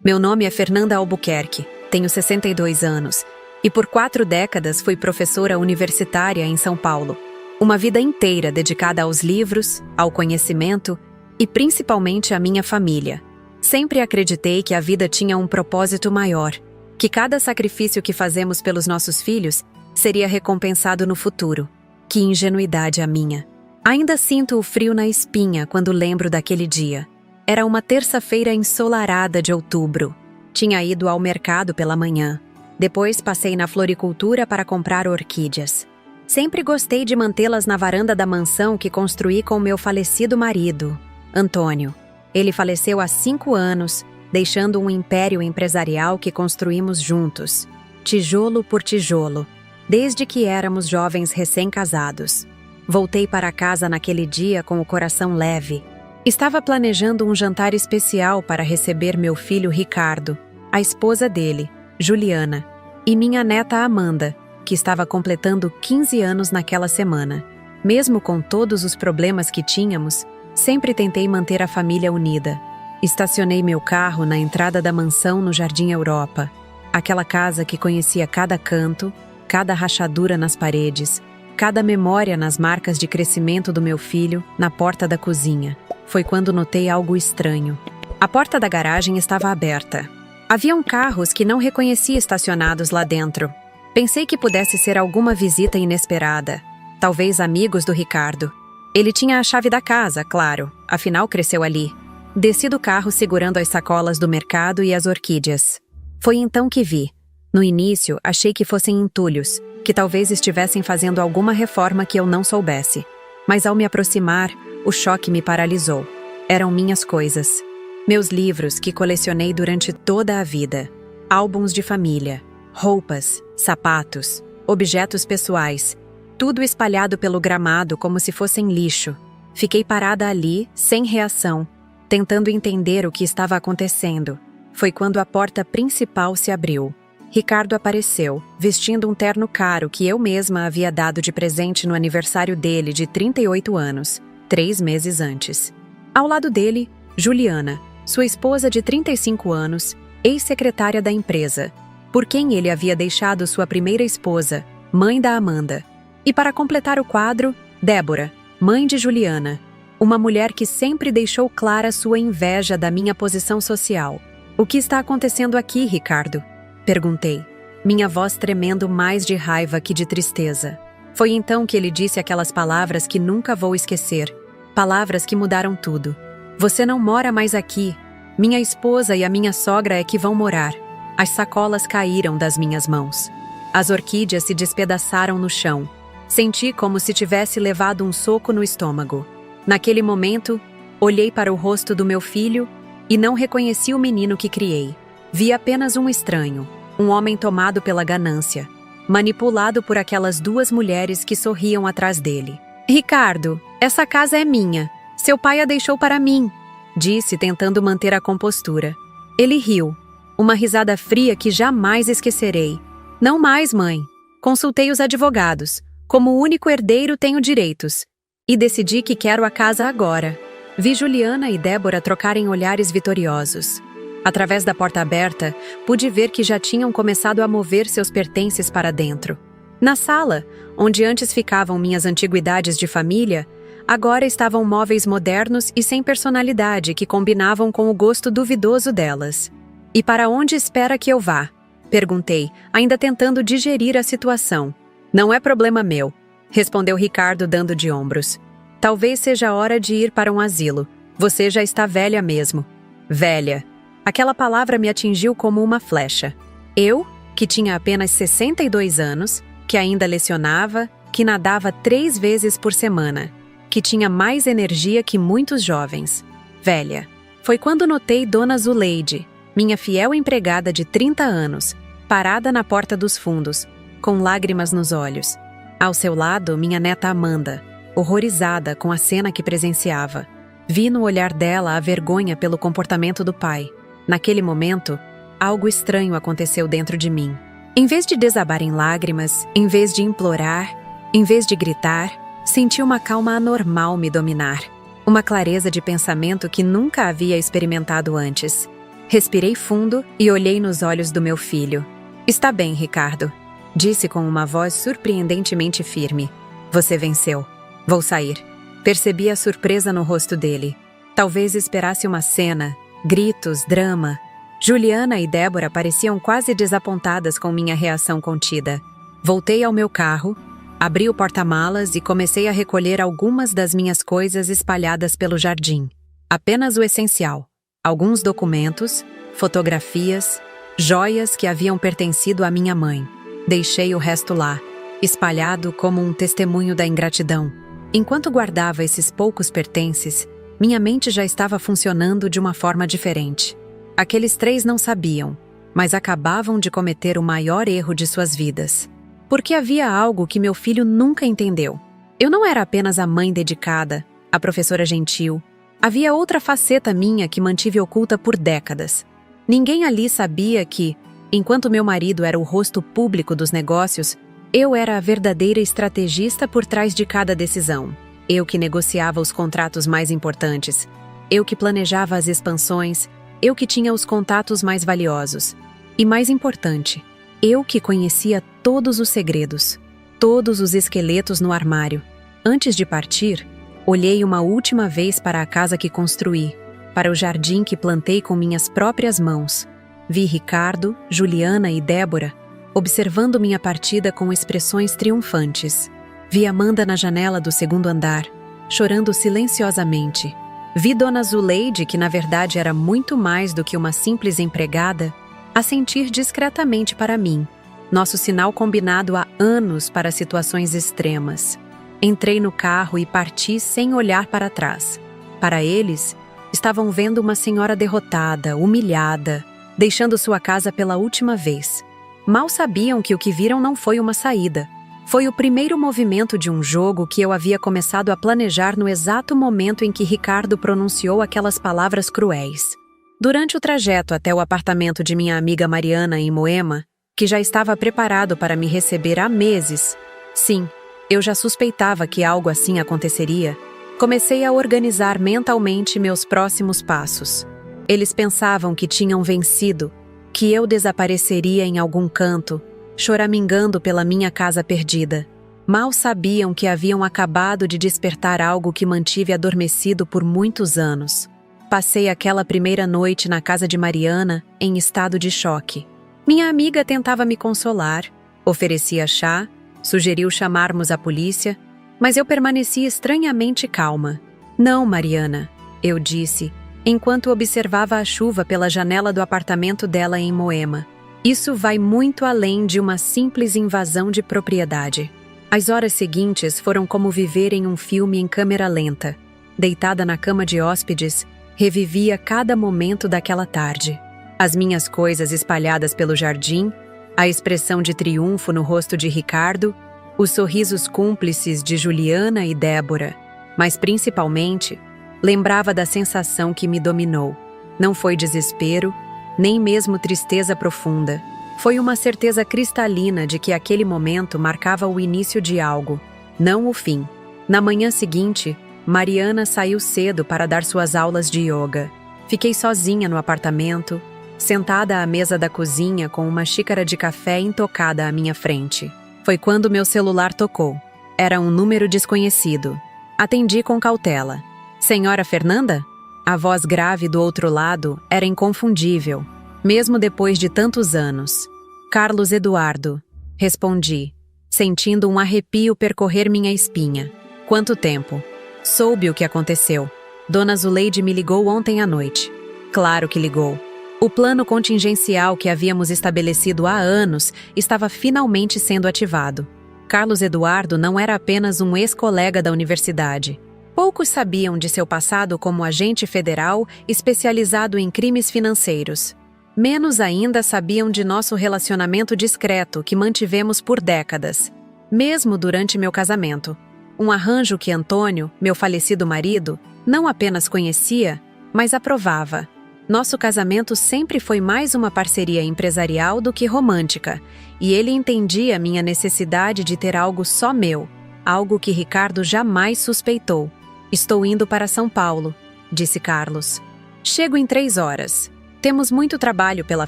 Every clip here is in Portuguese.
Meu nome é Fernanda Albuquerque, tenho 62 anos e por 4 décadas fui professora universitária em São Paulo. Uma vida inteira dedicada aos livros, ao conhecimento e principalmente à minha família. Sempre acreditei que a vida tinha um propósito maior, que cada sacrifício que fazemos pelos nossos filhos seria recompensado no futuro. Que ingenuidade a minha! Ainda sinto o frio na espinha quando lembro daquele dia. Era uma terça-feira ensolarada de outubro. Tinha ido ao mercado pela manhã. Depois passei na floricultura para comprar orquídeas. Sempre gostei de mantê-las na varanda da mansão que construí com meu falecido marido, Antônio. Ele faleceu há 5 anos, deixando um império empresarial que construímos juntos, tijolo por tijolo, desde que éramos jovens recém-casados. Voltei para casa naquele dia com o coração leve. Estava planejando um jantar especial para receber meu filho Ricardo, a esposa dele, Juliana, e minha neta Amanda, que estava completando 15 anos naquela semana. Mesmo com todos os problemas que tínhamos, sempre tentei manter a família unida. Estacionei meu carro na entrada da mansão no Jardim Europa, aquela casa que conhecia cada canto, cada rachadura nas paredes, cada memória nas marcas de crescimento do meu filho na porta da cozinha. Foi quando notei algo estranho. A porta da garagem estava aberta. Haviam carros que não reconhecia estacionados lá dentro. Pensei que pudesse ser alguma visita inesperada. Talvez amigos do Ricardo. Ele tinha a chave da casa, claro, afinal cresceu ali. Desci do carro segurando as sacolas do mercado e as orquídeas. Foi então que vi. No início, achei que fossem entulhos, que talvez estivessem fazendo alguma reforma que eu não soubesse. Mas ao me aproximar, o choque me paralisou. Eram minhas coisas. Meus livros que colecionei durante toda a vida. Álbuns de família, roupas, sapatos, objetos pessoais, tudo espalhado pelo gramado como se fossem lixo. Fiquei parada ali, sem reação, tentando entender o que estava acontecendo. Foi quando a porta principal se abriu. Ricardo apareceu, vestindo um terno caro que eu mesma havia dado de presente no aniversário dele de 38 anos, 3 meses antes. Ao lado dele, Juliana, sua esposa de 35 anos, ex-secretária da empresa, por quem ele havia deixado sua primeira esposa, mãe da Amanda. E para completar o quadro, Débora, mãe de Juliana, uma mulher que sempre deixou clara sua inveja da minha posição social. "O que está acontecendo aqui, Ricardo?" perguntei, minha voz tremendo mais de raiva que de tristeza. Foi então que ele disse aquelas palavras que nunca vou esquecer, palavras que mudaram tudo. "Você não mora mais aqui. Minha esposa e a minha sogra é que vão morar." As sacolas caíram das minhas mãos. As orquídeas se despedaçaram no chão. Senti como se tivesse levado um soco no estômago. Naquele momento, olhei para o rosto do meu filho e não reconheci o menino que criei. Vi apenas um estranho, um homem tomado pela ganância, manipulado por aquelas 2 mulheres que sorriam atrás dele. "Ricardo, essa casa é minha. Seu pai a deixou para mim", disse, tentando manter a compostura. Ele riu, uma risada fria que jamais esquecerei. "Não mais, mãe. Consultei os advogados. Como único herdeiro tenho direitos. E decidi que quero a casa agora." Vi Juliana e Débora trocarem olhares vitoriosos. Através da porta aberta, pude ver que já tinham começado a mover seus pertences para dentro. Na sala, onde antes ficavam minhas antiguidades de família, agora estavam móveis modernos e sem personalidade que combinavam com o gosto duvidoso delas. "E para onde espera que eu vá?" perguntei, ainda tentando digerir a situação. "Não é problema meu", respondeu Ricardo dando de ombros. "Talvez seja hora de ir para um asilo. Você já está velha mesmo." Velha. Aquela palavra me atingiu como uma flecha. Eu, que tinha apenas 62 anos, que ainda lecionava, que nadava 3 vezes por semana, que tinha mais energia que muitos jovens. Velha. Foi quando notei Dona Zuleide, minha fiel empregada de 30 anos, parada na porta dos fundos, com lágrimas nos olhos. Ao seu lado, minha neta Amanda, horrorizada com a cena que presenciava. Vi no olhar dela a vergonha pelo comportamento do pai. Naquele momento, algo estranho aconteceu dentro de mim. Em vez de desabar em lágrimas, em vez de implorar, em vez de gritar, senti uma calma anormal me dominar. Uma clareza de pensamento que nunca havia experimentado antes. Respirei fundo e olhei nos olhos do meu filho. Está bem, Ricardo, disse com uma voz surpreendentemente firme. Você venceu. Vou sair. Percebi a surpresa no rosto dele. Talvez esperasse uma cena, gritos, drama. Juliana e Débora pareciam quase desapontadas com minha reação contida. Voltei ao meu carro, abri o porta-malas e comecei a recolher algumas das minhas coisas espalhadas pelo jardim. Apenas o essencial. Alguns documentos, fotografias, joias que haviam pertencido à minha mãe. Deixei o resto lá, espalhado como um testemunho da ingratidão. Enquanto guardava esses poucos pertences, minha mente já estava funcionando de uma forma diferente. Aqueles 3 não sabiam, mas acabavam de cometer o maior erro de suas vidas. Porque havia algo que meu filho nunca entendeu. Eu não era apenas a mãe dedicada, a professora gentil. Havia outra faceta minha que mantive oculta por décadas. Ninguém ali sabia que, enquanto meu marido era o rosto público dos negócios, eu era a verdadeira estrategista por trás de cada decisão. Eu que negociava os contratos mais importantes. Eu que planejava as expansões. Eu que tinha os contatos mais valiosos. E mais importante, eu que conhecia todos os segredos, todos os esqueletos no armário. Antes de partir, olhei uma última vez para a casa que construí, para o jardim que plantei com minhas próprias mãos. Vi Ricardo, Juliana e Débora observando minha partida com expressões triunfantes. Vi Amanda na janela do 2º andar, chorando silenciosamente. Vi Dona Zuleide, que na verdade era muito mais do que uma simples empregada, assentir discretamente para mim, nosso sinal combinado há anos para situações extremas. Entrei no carro e parti sem olhar para trás. Para eles, estavam vendo uma senhora derrotada, humilhada, deixando sua casa pela última vez. Mal sabiam que o que viram não foi uma saída. Foi o primeiro movimento de um jogo que eu havia começado a planejar no exato momento em que Ricardo pronunciou aquelas palavras cruéis. Durante o trajeto até o apartamento de minha amiga Mariana em Moema, que já estava preparado para me receber há meses, sim, eu já suspeitava que algo assim aconteceria, comecei a organizar mentalmente meus próximos passos. Eles pensavam que tinham vencido, que eu desapareceria em algum canto, choramingando pela minha casa perdida. Mal sabiam que haviam acabado de despertar algo que mantive adormecido por muitos anos. Passei aquela primeira noite na casa de Mariana em estado de choque. Minha amiga tentava me consolar, oferecia chá, sugeriu chamarmos a polícia, mas eu permaneci estranhamente calma. Não, Mariana, eu disse, enquanto observava a chuva pela janela do apartamento dela em Moema. Isso vai muito além de uma simples invasão de propriedade. As horas seguintes foram como viver em um filme em câmera lenta. Deitada na cama de hóspedes, revivia cada momento daquela tarde. As minhas coisas espalhadas pelo jardim, a expressão de triunfo no rosto de Ricardo, os sorrisos cúmplices de Juliana e Débora, mas principalmente, lembrava da sensação que me dominou. Não foi desespero, nem mesmo tristeza profunda. Foi uma certeza cristalina de que aquele momento marcava o início de algo, não o fim. Na manhã seguinte, Mariana saiu cedo para dar suas aulas de yoga. Fiquei sozinha no apartamento, sentada à mesa da cozinha com uma xícara de café intocada à minha frente. Foi quando meu celular tocou. Era um número desconhecido. Atendi com cautela. Senhora Fernanda? A voz grave do outro lado era inconfundível, mesmo depois de tantos anos. Carlos Eduardo, respondi, sentindo um arrepio percorrer minha espinha. Quanto tempo? Soube o que aconteceu. Dona Zuleide me ligou ontem à noite. Claro que ligou. O plano contingencial que havíamos estabelecido há anos estava finalmente sendo ativado. Carlos Eduardo não era apenas um ex-colega da universidade. Poucos sabiam de seu passado como agente federal especializado em crimes financeiros. Menos ainda sabiam de nosso relacionamento discreto que mantivemos por décadas, mesmo durante meu casamento. Um arranjo que Antônio, meu falecido marido, não apenas conhecia, mas aprovava. Nosso casamento sempre foi mais uma parceria empresarial do que romântica, e ele entendia minha necessidade de ter algo só meu, algo que Ricardo jamais suspeitou. Estou indo para São Paulo, disse Carlos. Chego em 3 horas. Temos muito trabalho pela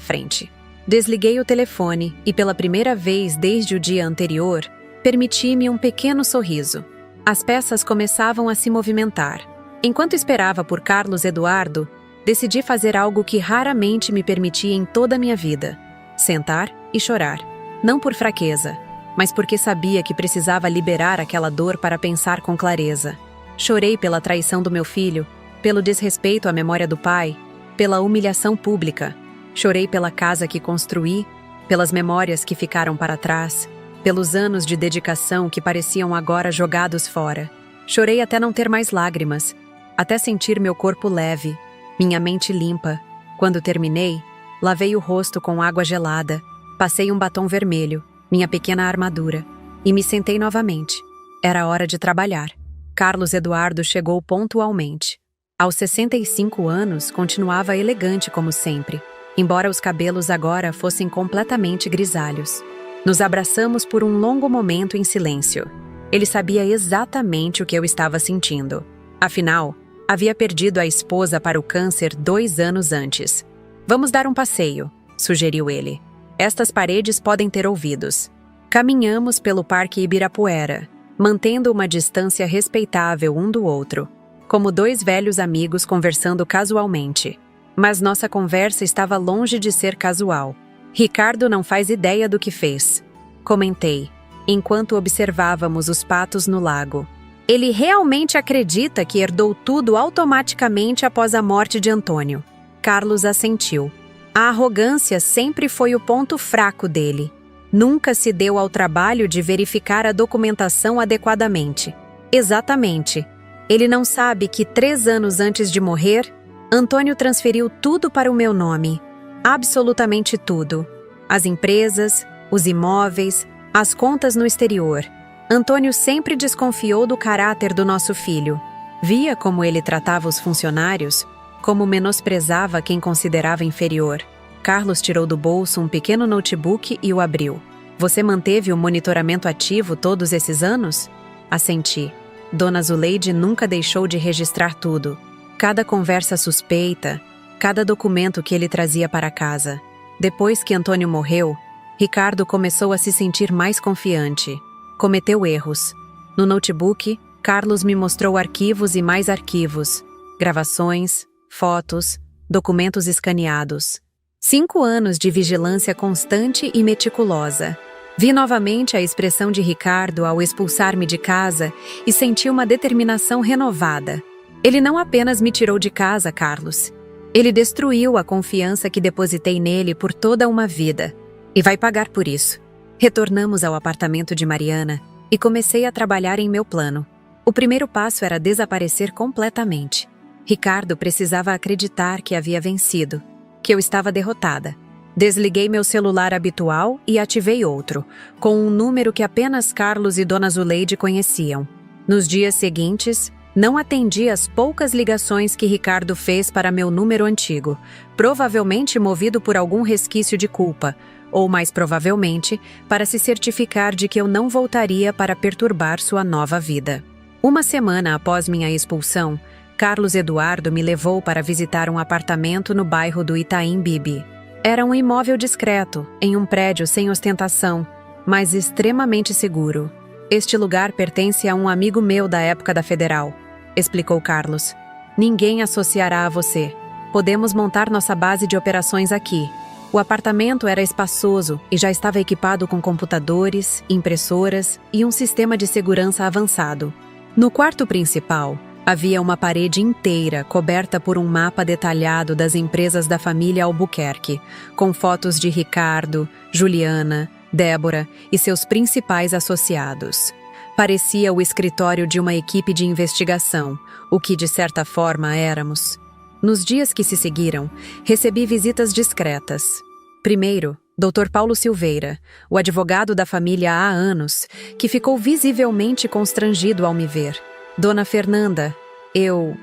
frente. Desliguei o telefone e, pela primeira vez desde o dia anterior, permiti-me um pequeno sorriso. As peças começavam a se movimentar. Enquanto esperava por Carlos Eduardo, decidi fazer algo que raramente me permiti em toda a minha vida: sentar e chorar. Não por fraqueza, mas porque sabia que precisava liberar aquela dor para pensar com clareza. Chorei pela traição do meu filho, pelo desrespeito à memória do pai, pela humilhação pública. Chorei pela casa que construí, pelas memórias que ficaram para trás, pelos anos de dedicação que pareciam agora jogados fora. Chorei até não ter mais lágrimas, até sentir meu corpo leve, minha mente limpa. Quando terminei, lavei o rosto com água gelada, passei um batom vermelho, minha pequena armadura, e me sentei novamente. Era hora de trabalhar. Carlos Eduardo chegou pontualmente. Aos 65 anos, continuava elegante como sempre, embora os cabelos agora fossem completamente grisalhos. Nos abraçamos por um longo momento em silêncio. Ele sabia exatamente o que eu estava sentindo. Afinal, havia perdido a esposa para o câncer 2 anos antes. Vamos dar um passeio, sugeriu ele. Estas paredes podem ter ouvidos. Caminhamos pelo Parque Ibirapuera, mantendo uma distância respeitável um do outro, como 2 velhos amigos conversando casualmente. Mas nossa conversa estava longe de ser casual. Ricardo não faz ideia do que fez, comentei, enquanto observávamos os patos no lago. Ele realmente acredita que herdou tudo automaticamente após a morte de Antônio. Carlos assentiu. A arrogância sempre foi o ponto fraco dele. Nunca se deu ao trabalho de verificar a documentação adequadamente. Exatamente. Ele não sabe que 3 anos antes de morrer, Antônio transferiu tudo para o meu nome. Absolutamente tudo. As empresas, os imóveis, as contas no exterior. Antônio sempre desconfiou do caráter do nosso filho. Via como ele tratava os funcionários, como menosprezava quem considerava inferior. Carlos tirou do bolso um pequeno notebook e o abriu. Você manteve o monitoramento ativo todos esses anos? Assenti. Dona Zuleide nunca deixou de registrar tudo. Cada conversa suspeita, cada documento que ele trazia para casa. Depois que Antônio morreu, Ricardo começou a se sentir mais confiante. Cometeu erros. No notebook, Carlos me mostrou arquivos e mais arquivos, gravações, fotos, documentos escaneados. 5 anos de vigilância constante e meticulosa. Vi novamente a expressão de Ricardo ao expulsar-me de casa e senti uma determinação renovada. Ele não apenas me tirou de casa, Carlos. Ele destruiu a confiança que depositei nele por toda uma vida. E vai pagar por isso. Retornamos ao apartamento de Mariana e comecei a trabalhar em meu plano. O primeiro passo era desaparecer completamente. Ricardo precisava acreditar que havia vencido, que eu estava derrotada. Desliguei meu celular habitual e ativei outro, com um número que apenas Carlos e Dona Zuleide conheciam. Nos dias seguintes, não atendi às poucas ligações que Ricardo fez para meu número antigo, provavelmente movido por algum resquício de culpa, ou mais provavelmente, para se certificar de que eu não voltaria para perturbar sua nova vida. 1 semana após minha expulsão, Carlos Eduardo me levou para visitar um apartamento no bairro do Itaim Bibi. Era um imóvel discreto, em um prédio sem ostentação, mas extremamente seguro. Este lugar pertence a um amigo meu da época da Federal, explicou Carlos. Ninguém associará a você. Podemos montar nossa base de operações aqui. O apartamento era espaçoso e já estava equipado com computadores, impressoras e um sistema de segurança avançado. No quarto principal, havia uma parede inteira coberta por um mapa detalhado das empresas da família Albuquerque, com fotos de Ricardo, Juliana, Débora e seus principais associados. Parecia o escritório de uma equipe de investigação, o que de certa forma éramos. Nos dias que se seguiram, recebi visitas discretas. Primeiro, Dr. Paulo Silveira, o advogado da família há anos, que ficou visivelmente constrangido ao me ver. Dona Fernanda, eu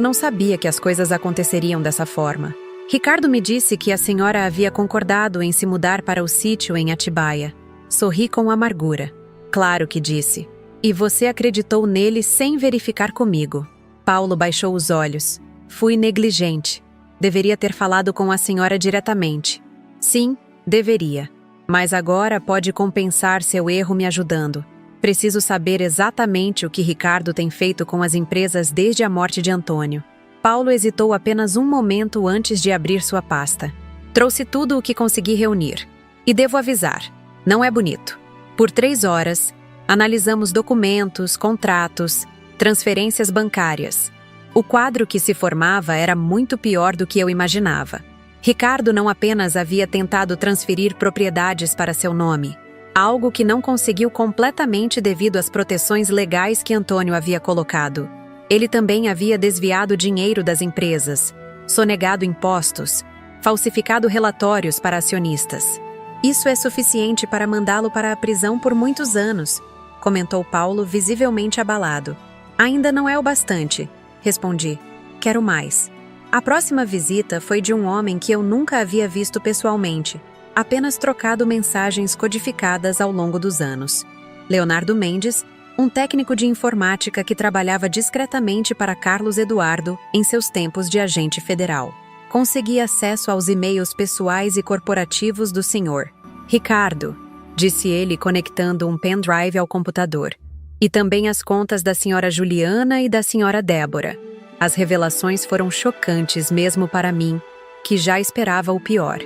não sabia que as coisas aconteceriam dessa forma. Ricardo me disse que a senhora havia concordado em se mudar para o sítio em Atibaia. Sorri com amargura. Claro que disse. E você acreditou nele sem verificar comigo. Paulo baixou os olhos. Fui negligente. Deveria ter falado com a senhora diretamente. Sim, deveria. Mas agora pode compensar seu erro me ajudando. Preciso saber exatamente o que Ricardo tem feito com as empresas desde a morte de Antônio. Paulo hesitou apenas um momento antes de abrir sua pasta. Trouxe tudo o que consegui reunir. E devo avisar, não é bonito. Por 3 horas, analisamos documentos, contratos, transferências bancárias. O quadro que se formava era muito pior do que eu imaginava. Ricardo não apenas havia tentado transferir propriedades para seu nome, algo que não conseguiu completamente devido às proteções legais que Antônio havia colocado. Ele também havia desviado dinheiro das empresas, sonegado impostos, falsificado relatórios para acionistas. Isso é suficiente para mandá-lo para a prisão por muitos anos, comentou Paulo, visivelmente abalado. Ainda não é o bastante, respondi. Quero mais. A próxima visita foi de um homem que eu nunca havia visto pessoalmente, apenas trocado mensagens codificadas ao longo dos anos. Leonardo Mendes, um técnico de informática que trabalhava discretamente para Carlos Eduardo em seus tempos de agente federal. Consegui acesso aos e-mails pessoais e corporativos do senhor. Ricardo, disse ele conectando um pendrive ao computador. E também as contas da senhora Juliana e da senhora Débora. As revelações foram chocantes mesmo para mim, que já esperava o pior.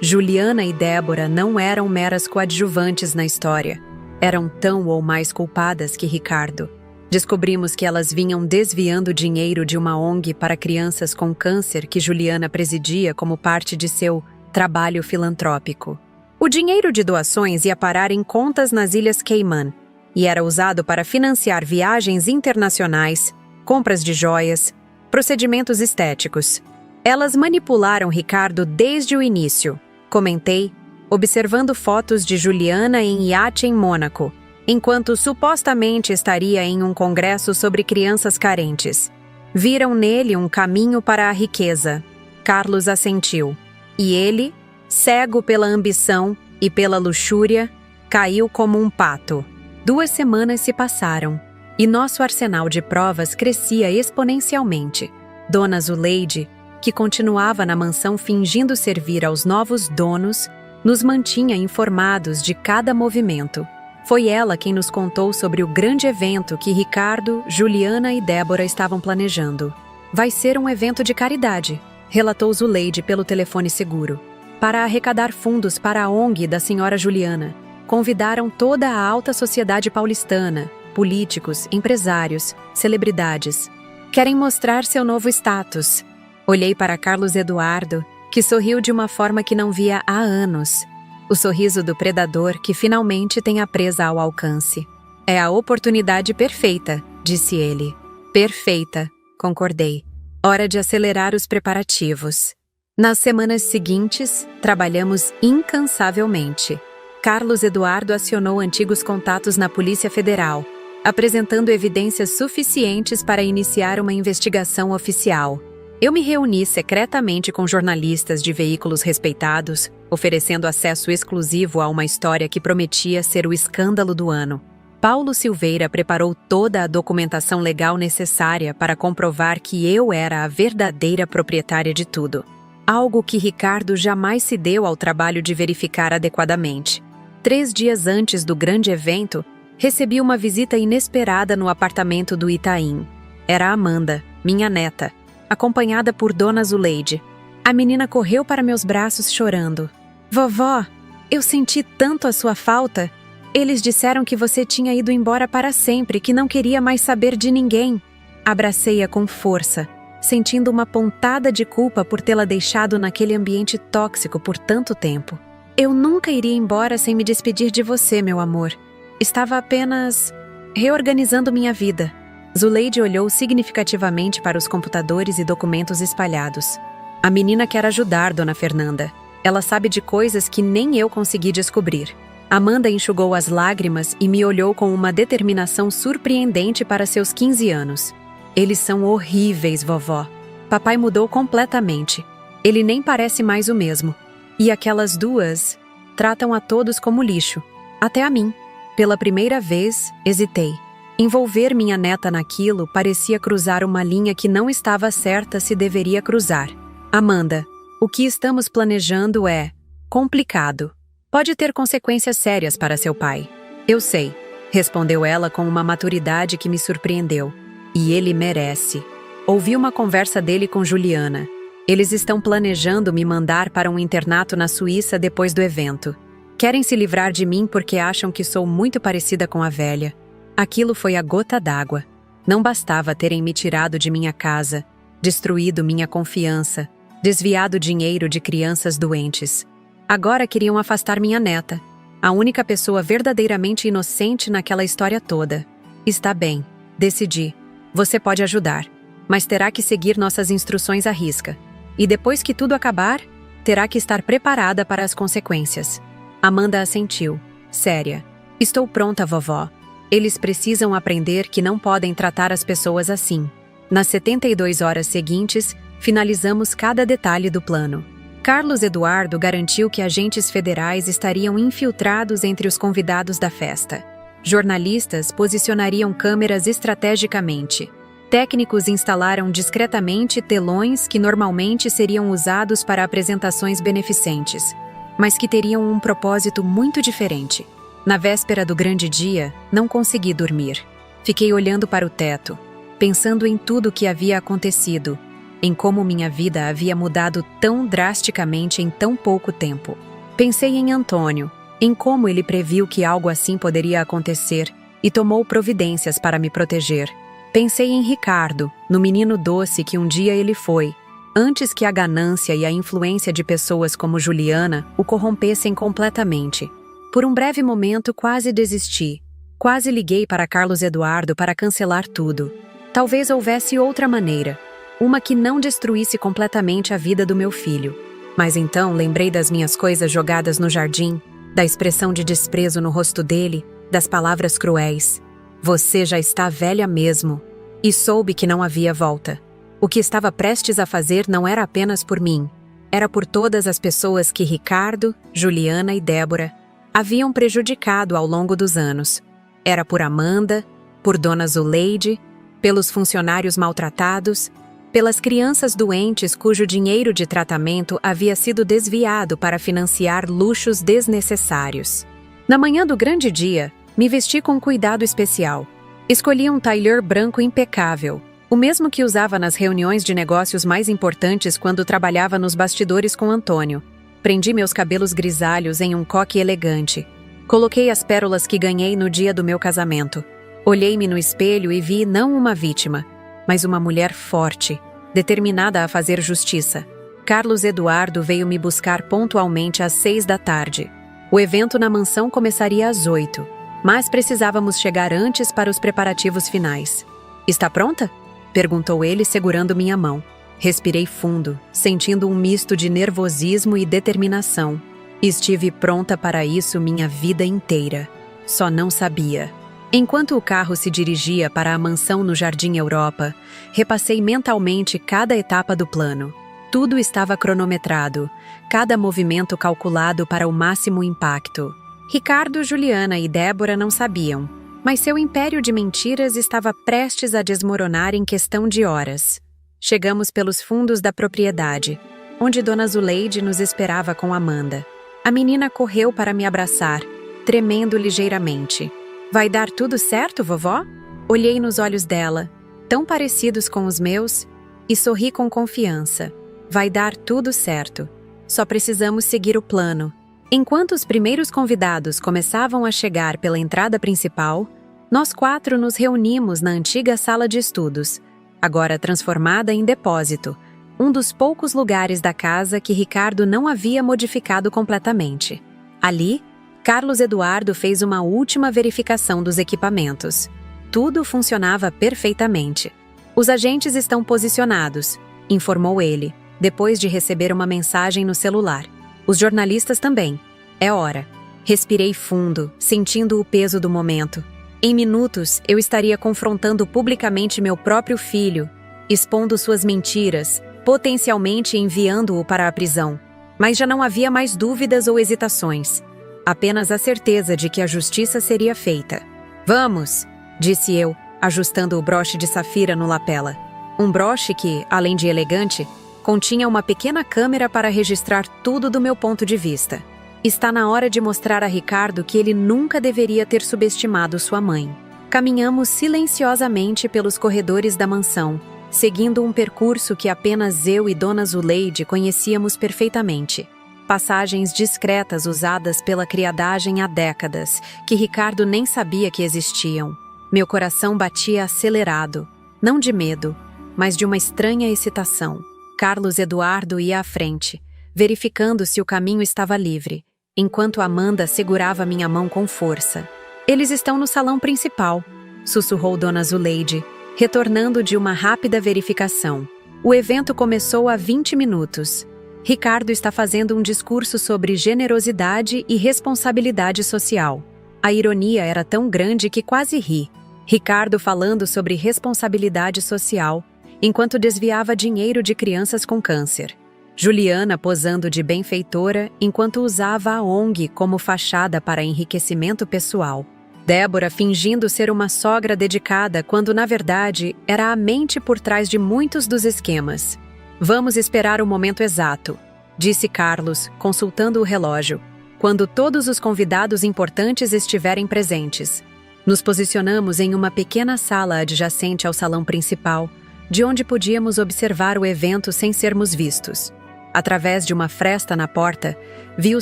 Juliana e Débora não eram meras coadjuvantes na história. Eram tão ou mais culpadas que Ricardo. Descobrimos que elas vinham desviando dinheiro de uma ONG para crianças com câncer que Juliana presidia como parte de seu trabalho filantrópico. O dinheiro de doações ia parar em contas nas Ilhas Cayman e era usado para financiar viagens internacionais, compras de joias, procedimentos estéticos. Elas manipularam Ricardo desde o início, comentei, observando fotos de Juliana em iate em Mônaco, enquanto supostamente estaria em um congresso sobre crianças carentes. Viram nele um caminho para a riqueza. Carlos assentiu. E ele, cego pela ambição e pela luxúria, caiu como um pato. 2 semanas se passaram, e nosso arsenal de provas crescia exponencialmente. Dona Zuleide, que continuava na mansão fingindo servir aos novos donos, nos mantinha informados de cada movimento. Foi ela quem nos contou sobre o grande evento que Ricardo, Juliana e Débora estavam planejando. Vai ser um evento de caridade, relatou Zuleide pelo telefone seguro. Para arrecadar fundos para a ONG da senhora Juliana. Convidaram toda a alta sociedade paulistana, políticos, empresários, celebridades. Querem mostrar seu novo status. Olhei para Carlos Eduardo, que sorriu de uma forma que não via há anos. O sorriso do predador que finalmente tem a presa ao alcance. É a oportunidade perfeita, disse ele. Perfeita, concordei. Hora de acelerar os preparativos. Nas semanas seguintes, trabalhamos incansavelmente. Carlos Eduardo acionou antigos contatos na Polícia Federal, apresentando evidências suficientes para iniciar uma investigação oficial. Eu me reuni secretamente com jornalistas de veículos respeitados, oferecendo acesso exclusivo a uma história que prometia ser o escândalo do ano. Paulo Silveira preparou toda a documentação legal necessária para comprovar que eu era a verdadeira proprietária de tudo. Algo que Ricardo jamais se deu ao trabalho de verificar adequadamente. 3 dias antes do grande evento, recebi uma visita inesperada no apartamento do Itaim. Era Amanda, minha neta, acompanhada por Dona Zuleide. A menina correu para meus braços chorando. Vovó, eu senti tanto a sua falta. Eles disseram que você tinha ido embora para sempre, que não queria mais saber de ninguém. Abracei-a com força, sentindo uma pontada de culpa por tê-la deixado naquele ambiente tóxico por tanto tempo. Eu nunca iria embora sem me despedir de você, meu amor. Estava apenas reorganizando minha vida. Zuleide olhou significativamente para os computadores e documentos espalhados. A menina quer ajudar, Dona Fernanda. Ela sabe de coisas que nem eu consegui descobrir. Amanda enxugou as lágrimas e me olhou com uma determinação surpreendente para seus 15 anos. Eles são horríveis, vovó. Papai mudou completamente. Ele nem parece mais o mesmo. E aquelas duas tratam a todos como lixo. Até a mim. Pela primeira vez, hesitei. Envolver minha neta naquilo parecia cruzar uma linha que não estava certa se deveria cruzar. Amanda, o que estamos planejando é complicado. Pode ter consequências sérias para seu pai. Eu sei, respondeu ela com uma maturidade que me surpreendeu. E ele merece. Ouvi uma conversa dele com Juliana. Eles estão planejando me mandar para um internato na Suíça depois do evento. Querem se livrar de mim porque acham que sou muito parecida com a velha. Aquilo foi a gota d'água. Não bastava terem me tirado de minha casa, destruído minha confiança, desviado dinheiro de crianças doentes. Agora queriam afastar minha neta, a única pessoa verdadeiramente inocente naquela história toda. Está bem, decidi. Você pode ajudar, mas terá que seguir nossas instruções à risca. E depois que tudo acabar, terá que estar preparada para as consequências. Amanda assentiu, séria. Estou pronta, vovó. Eles precisam aprender que não podem tratar as pessoas assim. Nas 72 horas seguintes, finalizamos cada detalhe do plano. Carlos Eduardo garantiu que agentes federais estariam infiltrados entre os convidados da festa. Jornalistas posicionariam câmeras estrategicamente. Técnicos instalaram discretamente telões que normalmente seriam usados para apresentações beneficentes, mas que teriam um propósito muito diferente. Na véspera do grande dia, não consegui dormir. Fiquei olhando para o teto, pensando em tudo o que havia acontecido, em como minha vida havia mudado tão drasticamente em tão pouco tempo. Pensei em Antônio, em como ele previu que algo assim poderia acontecer e tomou providências para me proteger. Pensei em Ricardo, no menino doce que um dia ele foi, antes que a ganância e a influência de pessoas como Juliana o corrompessem completamente. Por um breve momento quase desisti. Quase liguei para Carlos Eduardo para cancelar tudo. Talvez houvesse outra maneira, uma que não destruísse completamente a vida do meu filho. Mas então lembrei das minhas coisas jogadas no jardim, da expressão de desprezo no rosto dele, das palavras cruéis. Você já está velha mesmo. E soube que não havia volta. O que estava prestes a fazer não era apenas por mim. Era por todas as pessoas que Ricardo, Juliana e Débora haviam prejudicado ao longo dos anos. Era por Amanda, por Dona Zuleide, pelos funcionários maltratados, pelas crianças doentes cujo dinheiro de tratamento havia sido desviado para financiar luxos desnecessários. Na manhã do grande dia, me vesti com cuidado especial. Escolhi um tailleur branco impecável, o mesmo que usava nas reuniões de negócios mais importantes quando trabalhava nos bastidores com Antônio. Prendi meus cabelos grisalhos em um coque elegante. Coloquei as pérolas que ganhei no dia do meu casamento. Olhei-me no espelho e vi não uma vítima, mas uma mulher forte, determinada a fazer justiça. Carlos Eduardo veio me buscar pontualmente às 6 da tarde. O evento na mansão começaria às 8, mas precisávamos chegar antes para os preparativos finais. Está pronta? Perguntou ele segurando minha mão. Respirei fundo, sentindo um misto de nervosismo e determinação. Estive pronta para isso minha vida inteira. Só não sabia. Enquanto o carro se dirigia para a mansão no Jardim Europa, repassei mentalmente cada etapa do plano. Tudo estava cronometrado, cada movimento calculado para o máximo impacto. Ricardo, Juliana e Débora não sabiam, mas seu império de mentiras estava prestes a desmoronar em questão de horas. Chegamos pelos fundos da propriedade, onde Dona Zuleide nos esperava com Amanda. A menina correu para me abraçar, tremendo ligeiramente. Vai dar tudo certo, vovó? Olhei nos olhos dela, tão parecidos com os meus, e sorri com confiança. Vai dar tudo certo. Só precisamos seguir o plano. Enquanto os primeiros convidados começavam a chegar pela entrada principal, nós 4 nos reunimos na antiga sala de estudos, agora transformada em depósito, um dos poucos lugares da casa que Ricardo não havia modificado completamente. Ali, Carlos Eduardo fez uma última verificação dos equipamentos. Tudo funcionava perfeitamente. Os agentes estão posicionados, informou ele, depois de receber uma mensagem no celular. Os jornalistas também. É hora. Respirei fundo, sentindo o peso do momento. Em minutos, eu estaria confrontando publicamente meu próprio filho, expondo suas mentiras, potencialmente enviando-o para a prisão. Mas já não havia mais dúvidas ou hesitações. Apenas a certeza de que a justiça seria feita. Vamos, disse eu, ajustando o broche de safira no lapela. Um broche que, além de elegante, Continha uma pequena câmera para registrar tudo do meu ponto de vista. Está na hora de mostrar a Ricardo que ele nunca deveria ter subestimado sua mãe. Caminhamos silenciosamente pelos corredores da mansão, seguindo um percurso que apenas eu e Dona Zuleide conhecíamos perfeitamente. Passagens discretas usadas pela criadagem há décadas, que Ricardo nem sabia que existiam. Meu coração batia acelerado, não de medo, mas de uma estranha excitação. Carlos Eduardo ia à frente, verificando se o caminho estava livre, enquanto Amanda segurava minha mão com força. Eles estão no salão principal, sussurrou Dona Zuleide, retornando de uma rápida verificação. O evento começou há 20 minutos. Ricardo está fazendo um discurso sobre generosidade e responsabilidade social. A ironia era tão grande que quase ri. Ricardo falando sobre responsabilidade social, enquanto desviava dinheiro de crianças com câncer. Juliana posando de benfeitora, enquanto usava a ONG como fachada para enriquecimento pessoal. Débora fingindo ser uma sogra dedicada, quando na verdade era a mente por trás de muitos dos esquemas. Vamos esperar o momento exato, disse Carlos, consultando o relógio, quando todos os convidados importantes estiverem presentes. Nos posicionamos em uma pequena sala adjacente ao salão principal, de onde podíamos observar o evento sem sermos vistos. Através de uma fresta na porta, vi o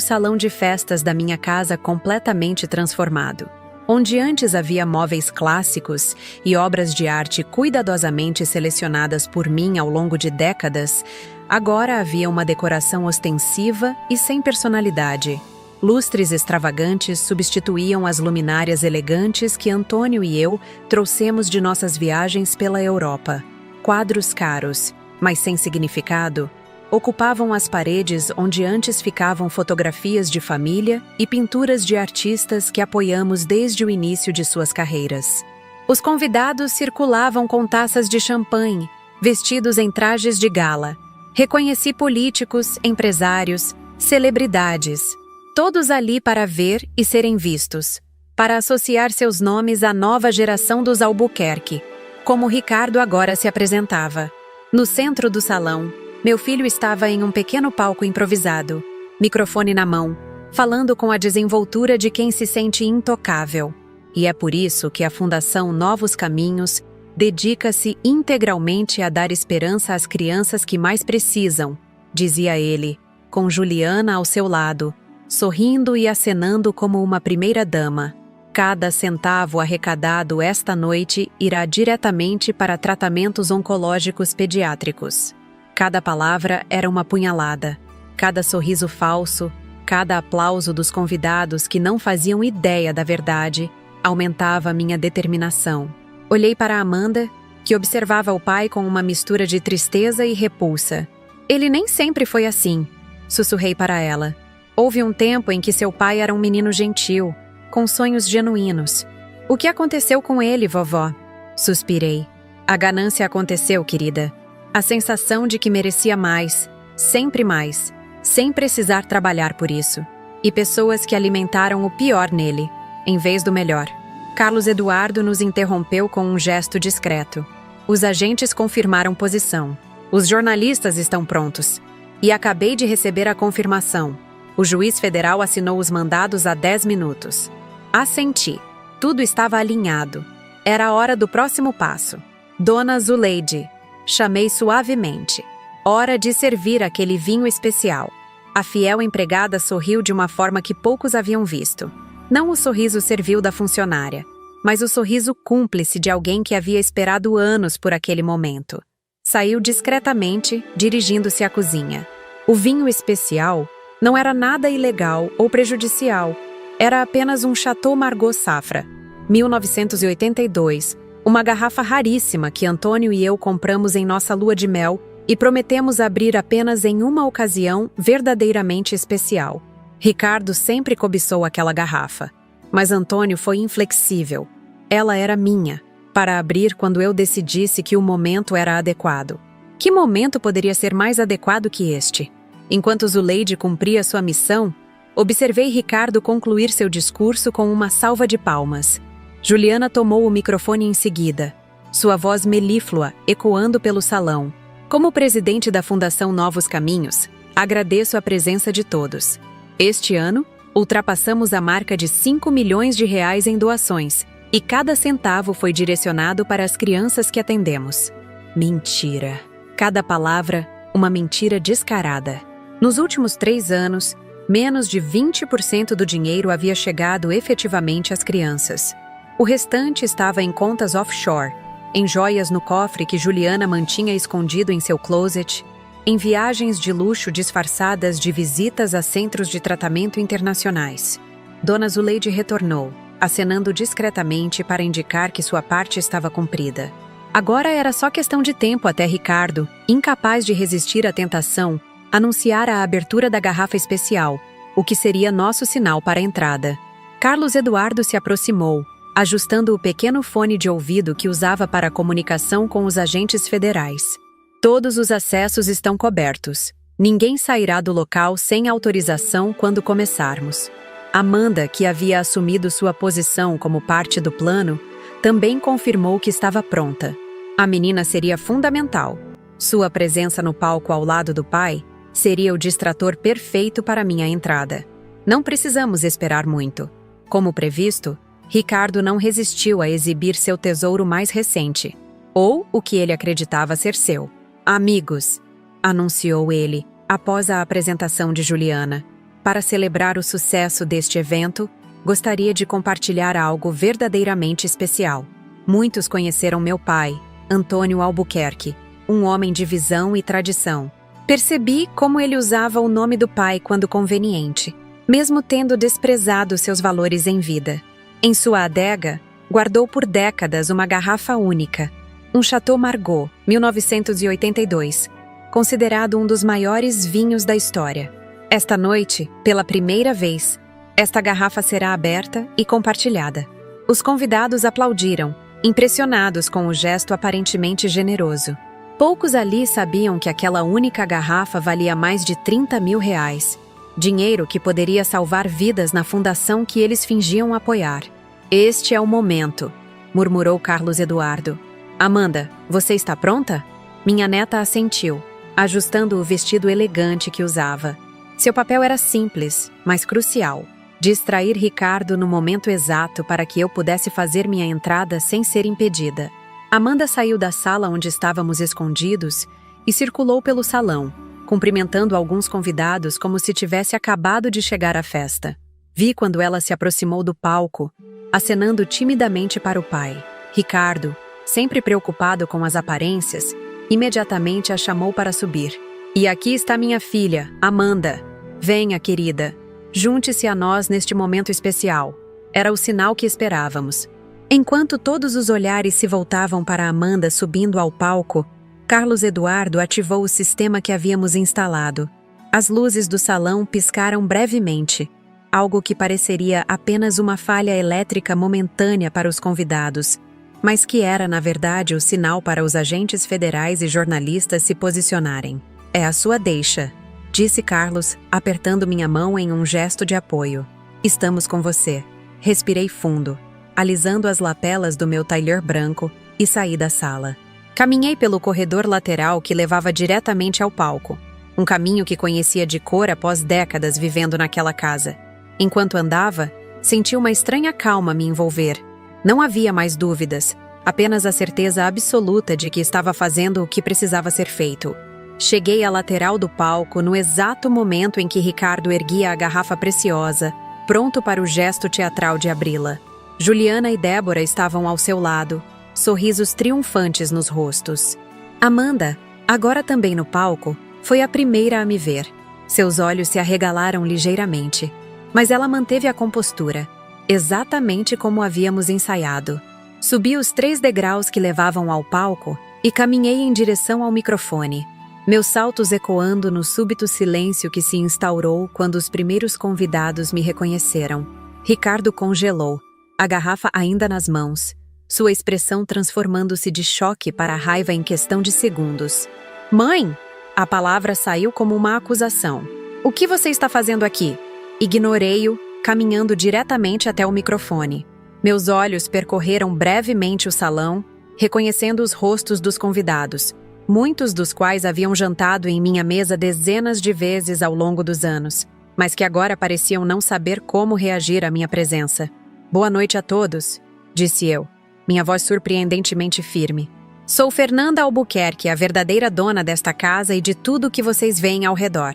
salão de festas da minha casa completamente transformado. Onde antes havia móveis clássicos e obras de arte cuidadosamente selecionadas por mim ao longo de décadas, agora havia uma decoração ostensiva e sem personalidade. Lustres extravagantes substituíam as luminárias elegantes que Antônio e eu trouxemos de nossas viagens pela Europa. Quadros caros, mas sem significado, ocupavam as paredes onde antes ficavam fotografias de família e pinturas de artistas que apoiamos desde o início de suas carreiras. Os convidados circulavam com taças de champanhe, vestidos em trajes de gala. Reconheci políticos, empresários, celebridades, todos ali para ver e serem vistos, para associar seus nomes à nova geração dos Albuquerque, como Ricardo agora se apresentava. No centro do salão, meu filho estava em um pequeno palco improvisado, microfone na mão, falando com a desenvoltura de quem se sente intocável. E é por isso que a Fundação Novos Caminhos dedica-se integralmente a dar esperança às crianças que mais precisam, dizia ele, com Juliana ao seu lado, sorrindo e acenando como uma primeira-dama. Cada centavo arrecadado esta noite irá diretamente para tratamentos oncológicos pediátricos. Cada palavra era uma punhalada, cada sorriso falso, cada aplauso dos convidados que não faziam ideia da verdade, aumentava minha determinação. Olhei para Amanda, que observava o pai com uma mistura de tristeza e repulsa. Ele nem sempre foi assim, sussurrei para ela. Houve um tempo em que seu pai era um menino gentil, com sonhos genuínos. O que aconteceu com ele, vovó? Suspirei. A ganância aconteceu, querida. A sensação de que merecia mais, sem precisar trabalhar por isso. E pessoas que alimentaram o pior nele, em vez do melhor. Carlos Eduardo nos interrompeu com um gesto discreto. Os agentes confirmaram posição. Os jornalistas estão prontos. E acabei de receber a confirmação. O juiz federal assinou os mandados há 10 minutos. Assenti. Tudo estava alinhado. Era a hora do próximo passo. Dona Zuleide. Chamei suavemente. Hora de servir aquele vinho especial. A fiel empregada sorriu de uma forma que poucos haviam visto. Não o sorriso servil da funcionária, mas o sorriso cúmplice de alguém que havia esperado anos por aquele momento. Saiu discretamente, dirigindo-se à cozinha. O vinho especial não era nada ilegal ou prejudicial. Era apenas um Chateau Margaux Safra, 1982, uma garrafa raríssima que Antônio e eu compramos em nossa lua de mel e prometemos abrir apenas em uma ocasião verdadeiramente especial. Ricardo sempre cobiçou aquela garrafa, mas Antônio foi inflexível. Ela era minha, para abrir quando eu decidisse que o momento era adequado. Que momento poderia ser mais adequado que este? Enquanto Zuleide cumpria sua missão, observei Ricardo concluir seu discurso com uma salva de palmas. Juliana tomou o microfone em seguida, sua voz melíflua ecoando pelo salão. Como presidente da Fundação Novos Caminhos, agradeço a presença de todos. Este ano, ultrapassamos a marca de 5 milhões de reais em doações, e cada centavo foi direcionado para as crianças que atendemos. Mentira. Cada palavra, uma mentira descarada. Nos últimos 3 anos, menos de 20% do dinheiro havia chegado efetivamente às crianças. O restante estava em contas offshore, em joias no cofre que Juliana mantinha escondido em seu closet, em viagens de luxo disfarçadas de visitas a centros de tratamento internacionais. Dona Zuleide retornou, acenando discretamente para indicar que sua parte estava cumprida. Agora era só questão de tempo até Ricardo, incapaz de resistir à tentação, anunciar a abertura da garrafa especial, o que seria nosso sinal para a entrada. Carlos Eduardo se aproximou, ajustando o pequeno fone de ouvido que usava para a comunicação com os agentes federais. Todos os acessos estão cobertos. Ninguém sairá do local sem autorização quando começarmos. Amanda, que havia assumido sua posição como parte do plano, também confirmou que estava pronta. A menina seria fundamental. Sua presença no palco ao lado do pai seria o distrator perfeito para minha entrada. Não precisamos esperar muito. Como previsto, Ricardo não resistiu a exibir seu tesouro mais recente, ou o que ele acreditava ser seu. Amigos, anunciou ele, após a apresentação de Juliana. Para celebrar o sucesso deste evento, gostaria de compartilhar algo verdadeiramente especial. Muitos conheceram meu pai, Antônio Albuquerque, um homem de visão e tradição. Percebi como ele usava o nome do pai quando conveniente, mesmo tendo desprezado seus valores em vida. Em sua adega, guardou por décadas uma garrafa única, um Chateau Margaux, 1982, considerado um dos maiores vinhos da história. Esta noite, pela primeira vez, esta garrafa será aberta e compartilhada. Os convidados aplaudiram, impressionados com o gesto aparentemente generoso. Poucos ali sabiam que aquela única garrafa valia mais de 30 mil reais. Dinheiro que poderia salvar vidas na fundação que eles fingiam apoiar. Este é o momento, murmurou Carlos Eduardo. Amanda, você está pronta? Minha neta assentiu, ajustando o vestido elegante que usava. Seu papel era simples, mas crucial. Distrair Ricardo no momento exato para que eu pudesse fazer minha entrada sem ser impedida. Amanda saiu da sala onde estávamos escondidos e circulou pelo salão, cumprimentando alguns convidados como se tivesse acabado de chegar à festa. Vi quando ela se aproximou do palco, acenando timidamente para o pai. Ricardo, sempre preocupado com as aparências, imediatamente a chamou para subir. E aqui está minha filha, Amanda. Venha, querida. Junte-se a nós neste momento especial. Era o sinal que esperávamos. Enquanto todos os olhares se voltavam para Amanda subindo ao palco, Carlos Eduardo ativou o sistema que havíamos instalado. As luzes do salão piscaram brevemente, algo que pareceria apenas uma falha elétrica momentânea para os convidados, mas que era, na verdade, o sinal para os agentes federais e jornalistas se posicionarem. É a sua deixa, disse Carlos, apertando minha mão em um gesto de apoio. Estamos com você. Respirei fundo, alisando as lapelas do meu tailleur branco e saí da sala. Caminhei pelo corredor lateral que levava diretamente ao palco, um caminho que conhecia de cor após décadas vivendo naquela casa. Enquanto andava, senti uma estranha calma me envolver. Não havia mais dúvidas, apenas a certeza absoluta de que estava fazendo o que precisava ser feito. Cheguei à lateral do palco no exato momento em que Ricardo erguia a garrafa preciosa, pronto para o gesto teatral de abri-la. Juliana e Débora estavam ao seu lado, sorrisos triunfantes nos rostos. Amanda, agora também no palco, foi a primeira a me ver. Seus olhos se arregalaram ligeiramente, mas ela manteve a compostura, exatamente como havíamos ensaiado. Subi os 3 degraus que levavam ao palco e caminhei em direção ao microfone, meus saltos ecoando no súbito silêncio que se instaurou quando os primeiros convidados me reconheceram. Ricardo congelou, a garrafa ainda nas mãos, sua expressão transformando-se de choque para raiva em questão de segundos. Mãe! A palavra saiu como uma acusação. O que você está fazendo aqui? Ignorei-o, caminhando diretamente até o microfone. Meus olhos percorreram brevemente o salão, reconhecendo os rostos dos convidados. muitos dos quais haviam jantado em minha mesa dezenas de vezes ao longo dos anos, mas que agora pareciam não saber como reagir à minha presença. "Boa noite a todos", disse eu, minha voz surpreendentemente firme. "Sou Fernanda Albuquerque, a verdadeira dona desta casa e de tudo o que vocês veem ao redor."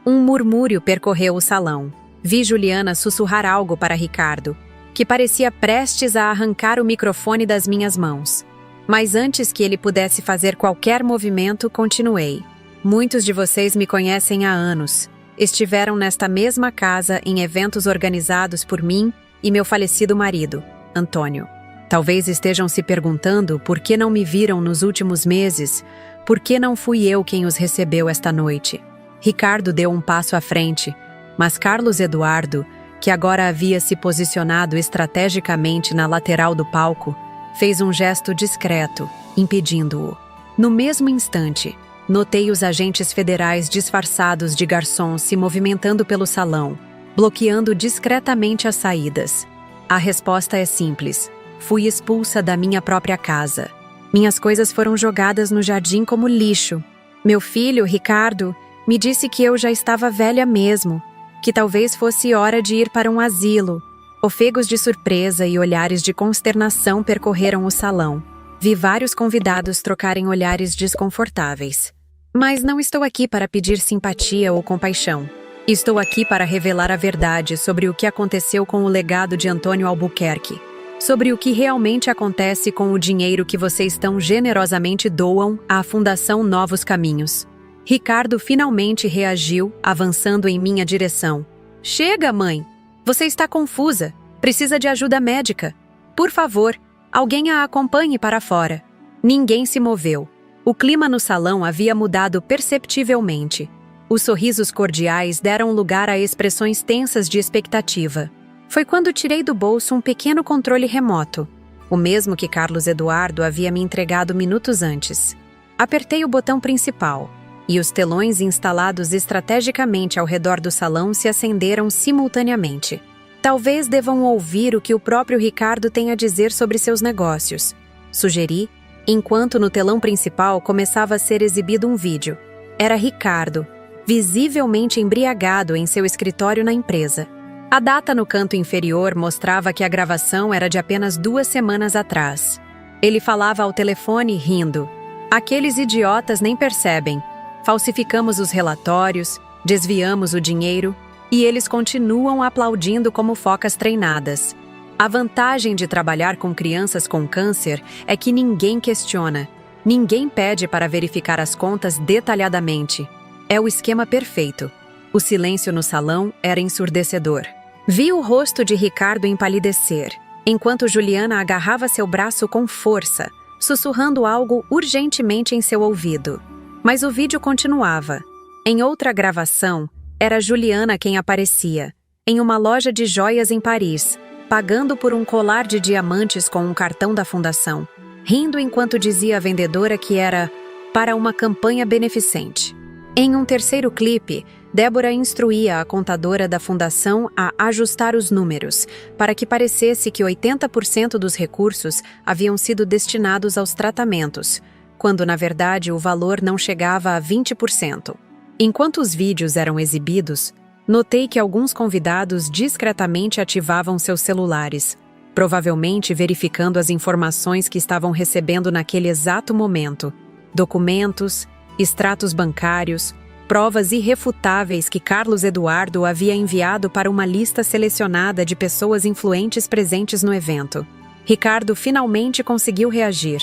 Um murmúrio percorreu o salão. Vi Juliana sussurrar algo para Ricardo, que parecia prestes a arrancar o microfone das minhas mãos. Mas antes que ele pudesse fazer qualquer movimento, continuei. "Muitos de vocês me conhecem há anos. Estiveram nesta mesma casa em eventos organizados por mim e meu falecido marido, Antônio. Talvez estejam se perguntando por que não me viram nos últimos meses, por que não fui eu quem os recebeu esta noite." Ricardo deu um passo à frente, mas Carlos Eduardo, que agora havia se posicionado estrategicamente na lateral do palco, fez um gesto discreto, impedindo-o. No mesmo instante, notei os agentes federais disfarçados de garçons se movimentando pelo salão, bloqueando discretamente as saídas. A resposta é simples: fui expulsa da minha própria casa. Minhas coisas foram jogadas no jardim como lixo. Meu filho, Ricardo, me disse que eu já estava velha mesmo, que talvez fosse hora de ir para um asilo. Ofegos de surpresa e olhares de consternação percorreram o salão. Vi vários convidados trocarem olhares desconfortáveis. Mas não estou aqui para pedir simpatia ou compaixão. Estou aqui para revelar a verdade sobre o que aconteceu com o legado de Antônio Albuquerque, sobre o que realmente acontece com o dinheiro que vocês tão generosamente doam à Fundação Novos Caminhos. Ricardo finalmente reagiu, avançando em minha direção. "Chega, mãe! Você está confusa. Precisa de ajuda médica. Por favor, alguém a acompanhe para fora." Ninguém se moveu. O clima no salão havia mudado perceptivelmente. Os sorrisos cordiais deram lugar a expressões tensas de expectativa. Foi quando tirei do bolso um pequeno controle remoto, o mesmo que Carlos Eduardo havia me entregado minutos antes. Apertei o botão principal, e os telões instalados estrategicamente ao redor do salão se acenderam simultaneamente. "Talvez devam ouvir o que o próprio Ricardo tem a dizer sobre seus negócios", sugeri, enquanto no telão principal começava a ser exibido um vídeo. Era Ricardo, visivelmente embriagado em seu escritório na empresa. A data no canto inferior mostrava que a gravação era de apenas 2 semanas atrás. Ele falava ao telefone rindo. "Aqueles idiotas nem percebem. Falsificamos os relatórios, desviamos o dinheiro e eles continuam aplaudindo como focas treinadas. A vantagem de trabalhar com crianças com câncer é que ninguém questiona, ninguém pede para verificar as contas detalhadamente. É o esquema perfeito." O silêncio no salão era ensurdecedor. Vi o rosto de Ricardo empalidecer, enquanto Juliana agarrava seu braço com força, sussurrando algo urgentemente em seu ouvido. Mas o vídeo continuava. Em outra gravação, era Juliana quem aparecia, em uma loja de joias em Paris, pagando por um colar de diamantes com um cartão da fundação, rindo enquanto dizia à vendedora que era para uma campanha beneficente. Em um terceiro clipe, Débora instruía a contadora da fundação a ajustar os números, para que parecesse que 80% dos recursos haviam sido destinados aos tratamentos, quando na verdade o valor não chegava a 20%. Enquanto os vídeos eram exibidos, notei que alguns convidados discretamente ativavam seus celulares, provavelmente verificando as informações que estavam recebendo naquele exato momento: documentos, extratos bancários, provas irrefutáveis que Carlos Eduardo havia enviado para uma lista selecionada de pessoas influentes presentes no evento. Ricardo finalmente conseguiu reagir.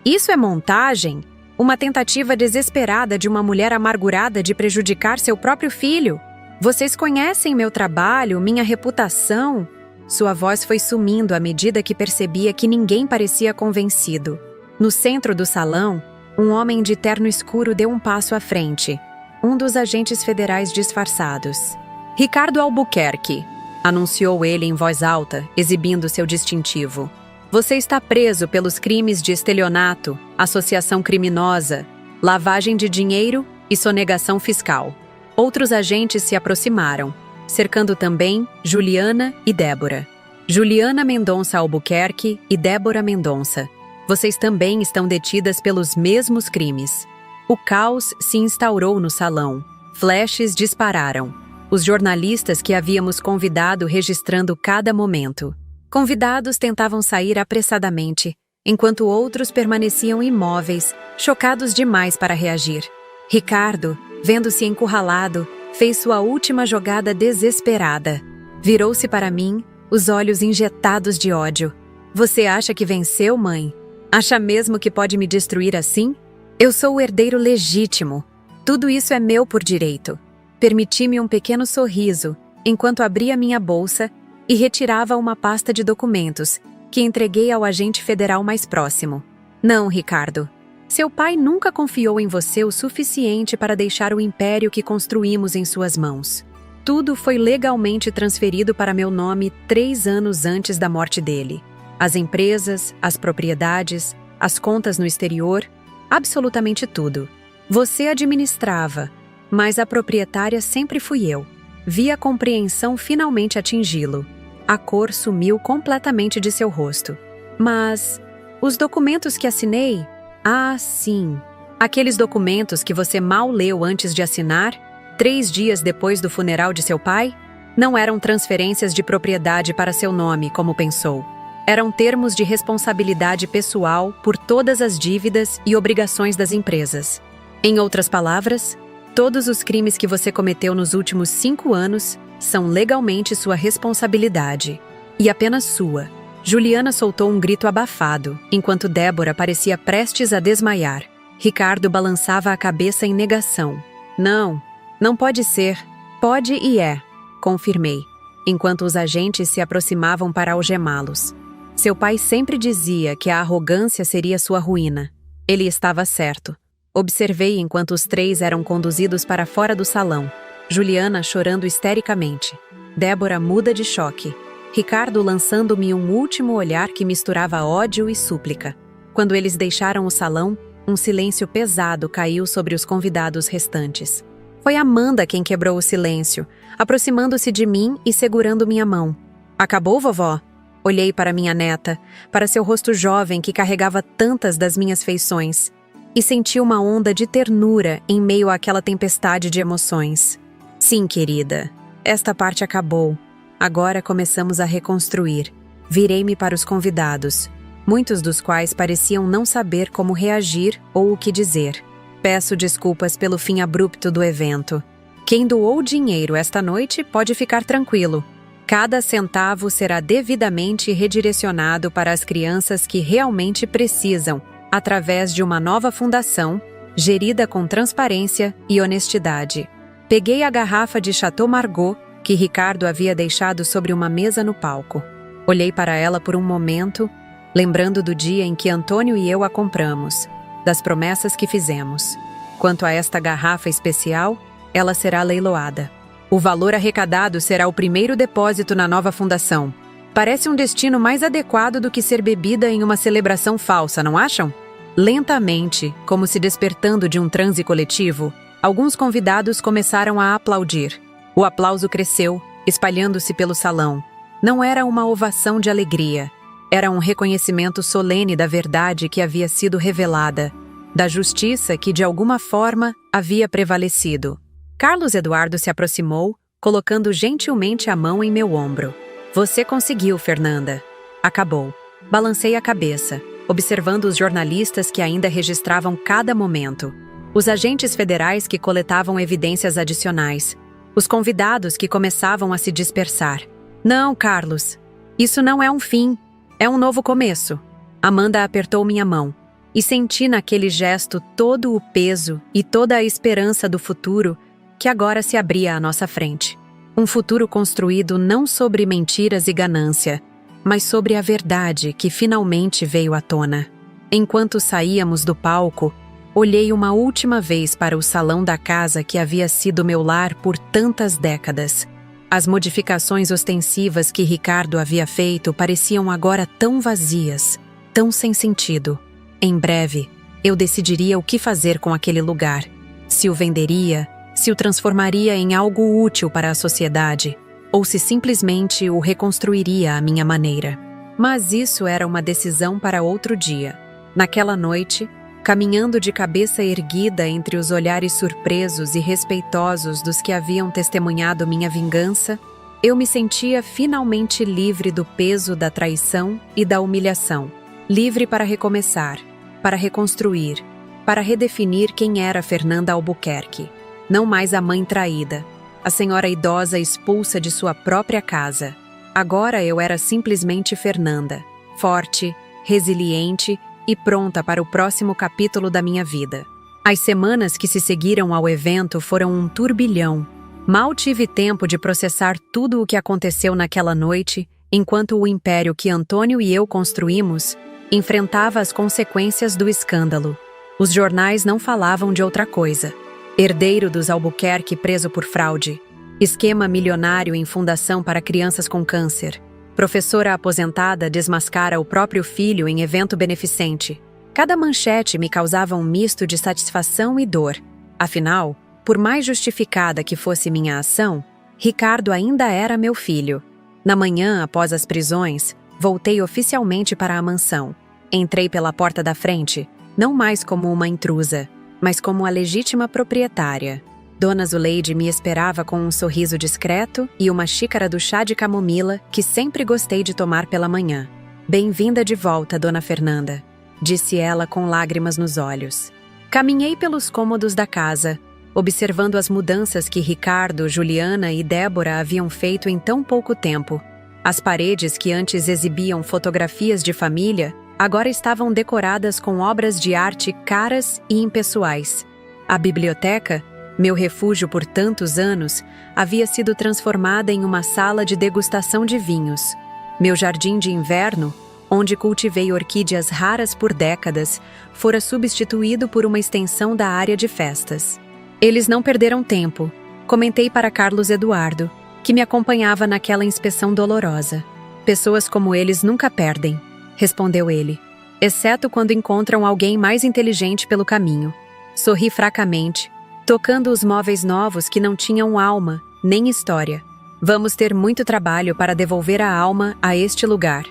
"Isso é montagem? Uma tentativa desesperada de uma mulher amargurada de prejudicar seu próprio filho? Vocês conhecem meu trabalho, minha reputação?" Sua voz foi sumindo à medida que percebia que ninguém parecia convencido. No centro do salão, um homem de terno escuro deu um passo à frente, um dos agentes federais disfarçados. "Ricardo Albuquerque", anunciou ele em voz alta, exibindo seu distintivo. "Você está preso pelos crimes de estelionato, associação criminosa, lavagem de dinheiro e sonegação fiscal." Outros agentes se aproximaram, cercando também Juliana e Débora. "Juliana Mendonça Albuquerque e Débora Mendonça. Vocês também estão detidas pelos mesmos crimes." O caos se instaurou no salão. Flashes dispararam. Os jornalistas que havíamos convidado registrando cada momento. Convidados tentavam sair apressadamente, enquanto outros permaneciam imóveis, chocados demais para reagir. Ricardo, vendo-se encurralado, fez sua última jogada desesperada. Virou-se para mim, os olhos injetados de ódio. Você acha que venceu, mãe? Acha mesmo que pode me destruir assim? Eu sou o herdeiro legítimo. Tudo isso é meu por direito. Permiti-me um pequeno sorriso, enquanto abria minha bolsa e retirava uma pasta de documentos, que entreguei ao agente federal mais próximo. Não, Ricardo. Seu pai nunca confiou em você o suficiente para deixar o império que construímos em suas mãos. Tudo foi legalmente transferido para meu nome 3 anos antes da morte dele. As empresas, as propriedades, as contas no exterior, absolutamente tudo. Você administrava, mas a proprietária sempre fui eu. Vi a compreensão finalmente atingi-lo. A cor sumiu completamente de seu rosto. Mas os documentos que assinei? Ah, sim. Aqueles documentos que você mal leu antes de assinar, 3 dias depois do funeral de seu pai? Não eram transferências de propriedade para seu nome, como pensou. Eram termos de responsabilidade pessoal por todas as dívidas e obrigações das empresas. Em outras palavras, todos os crimes que você cometeu nos últimos 5 anos são legalmente sua responsabilidade. E apenas sua. Juliana soltou um grito abafado, enquanto Débora parecia prestes a desmaiar. Ricardo balançava a cabeça em negação. Não, não pode ser. Pode e é, confirmei, enquanto os agentes se aproximavam para algemá-los. Seu pai sempre dizia que a arrogância seria sua ruína. Ele estava certo. Observei enquanto os 3 eram conduzidos para fora do salão. Juliana chorando histericamente. Débora muda de choque. Ricardo lançando-me um último olhar que misturava ódio e súplica. Quando eles deixaram o salão, um silêncio pesado caiu sobre os convidados restantes. Foi Amanda quem quebrou o silêncio, aproximando-se de mim e segurando minha mão. Acabou, vovó? Olhei para minha neta, para seu rosto jovem que carregava tantas das minhas feições, e senti uma onda de ternura em meio àquela tempestade de emoções. Sim, querida, esta parte acabou. Agora começamos a reconstruir. Virei-me para os convidados, muitos dos quais pareciam não saber como reagir ou o que dizer. Peço desculpas pelo fim abrupto do evento. Quem doou dinheiro esta noite pode ficar tranquilo. Cada centavo será devidamente redirecionado para as crianças que realmente precisam, através de uma nova fundação, gerida com transparência e honestidade. Peguei a garrafa de Chateau Margaux que Ricardo havia deixado sobre uma mesa no palco. Olhei para ela por um momento, lembrando do dia em que Antônio e eu a compramos, das promessas que fizemos. Quanto a esta garrafa especial, ela será leiloada. O valor arrecadado será o primeiro depósito na nova fundação. Parece um destino mais adequado do que ser bebida em uma celebração falsa, não acham? Lentamente, como se despertando de um transe coletivo, alguns convidados começaram a aplaudir. O aplauso cresceu, espalhando-se pelo salão. Não era uma ovação de alegria. Era um reconhecimento solene da verdade que havia sido revelada, da justiça que, de alguma forma, havia prevalecido. Carlos Eduardo se aproximou, colocando gentilmente a mão em meu ombro. Você conseguiu, Fernanda. Acabou. Balancei a cabeça, observando os jornalistas que ainda registravam cada momento, os agentes federais que coletavam evidências adicionais, os convidados que começavam a se dispersar. Não, Carlos. Isso não é um fim. É um novo começo. Amanda apertou minha mão, e senti naquele gesto todo o peso e toda a esperança do futuro que agora se abria à nossa frente. Um futuro construído não sobre mentiras e ganância, mas sobre a verdade que finalmente veio à tona. Enquanto saíamos do palco, olhei uma última vez para o salão da casa que havia sido meu lar por tantas décadas. As modificações ostensivas que Ricardo havia feito pareciam agora tão vazias, tão sem sentido. Em breve, eu decidiria o que fazer com aquele lugar. Se o venderia, se o transformaria em algo útil para a sociedade, ou se simplesmente o reconstruiria à minha maneira. Mas isso era uma decisão para outro dia. Naquela noite, Caminhando de cabeça erguida entre os olhares surpresos e respeitosos dos que haviam testemunhado minha vingança, eu me sentia finalmente livre do peso da traição e da humilhação. Livre para recomeçar, para reconstruir, para redefinir quem era Fernanda Albuquerque. Não mais a mãe traída, a senhora idosa expulsa de sua própria casa. Agora eu era simplesmente Fernanda, forte, resiliente e pronta para o próximo capítulo da minha vida. As semanas que se seguiram ao evento foram um turbilhão. Mal tive tempo de processar tudo o que aconteceu naquela noite, enquanto o império que Antônio e eu construímos enfrentava as consequências do escândalo. Os jornais não falavam de outra coisa. Herdeiro dos Albuquerque preso por fraude. Esquema milionário em fundação para crianças com câncer. Professora aposentada desmascara o próprio filho em evento beneficente. Cada manchete me causava um misto de satisfação e dor. Afinal, por mais justificada que fosse minha ação, Ricardo ainda era meu filho. Na manhã, após as prisões, voltei oficialmente para a mansão. Entrei pela porta da frente, não mais como uma intrusa, mas como a legítima proprietária. Dona Zuleide me esperava com um sorriso discreto e uma xícara do chá de camomila que sempre gostei de tomar pela manhã. "Bem-vinda de volta, Dona Fernanda", disse ela com lágrimas nos olhos. Caminhei pelos cômodos da casa, observando as mudanças que Ricardo, Juliana e Débora haviam feito em tão pouco tempo. As paredes que antes exibiam fotografias de família agora estavam decoradas com obras de arte caras e impessoais. A biblioteca, meu refúgio por tantos anos, havia sido transformada em uma sala de degustação de vinhos. Meu jardim de inverno, onde cultivei orquídeas raras por décadas, fora substituído por uma extensão da área de festas. Eles não perderam tempo, comentei para Carlos Eduardo, que me acompanhava naquela inspeção dolorosa. "Pessoas como eles nunca perdem", respondeu ele, exceto quando encontram alguém mais inteligente pelo caminho. Sorri fracamente, tocando os móveis novos que não tinham alma, nem história. "Vamos ter muito trabalho para devolver a alma a este lugar."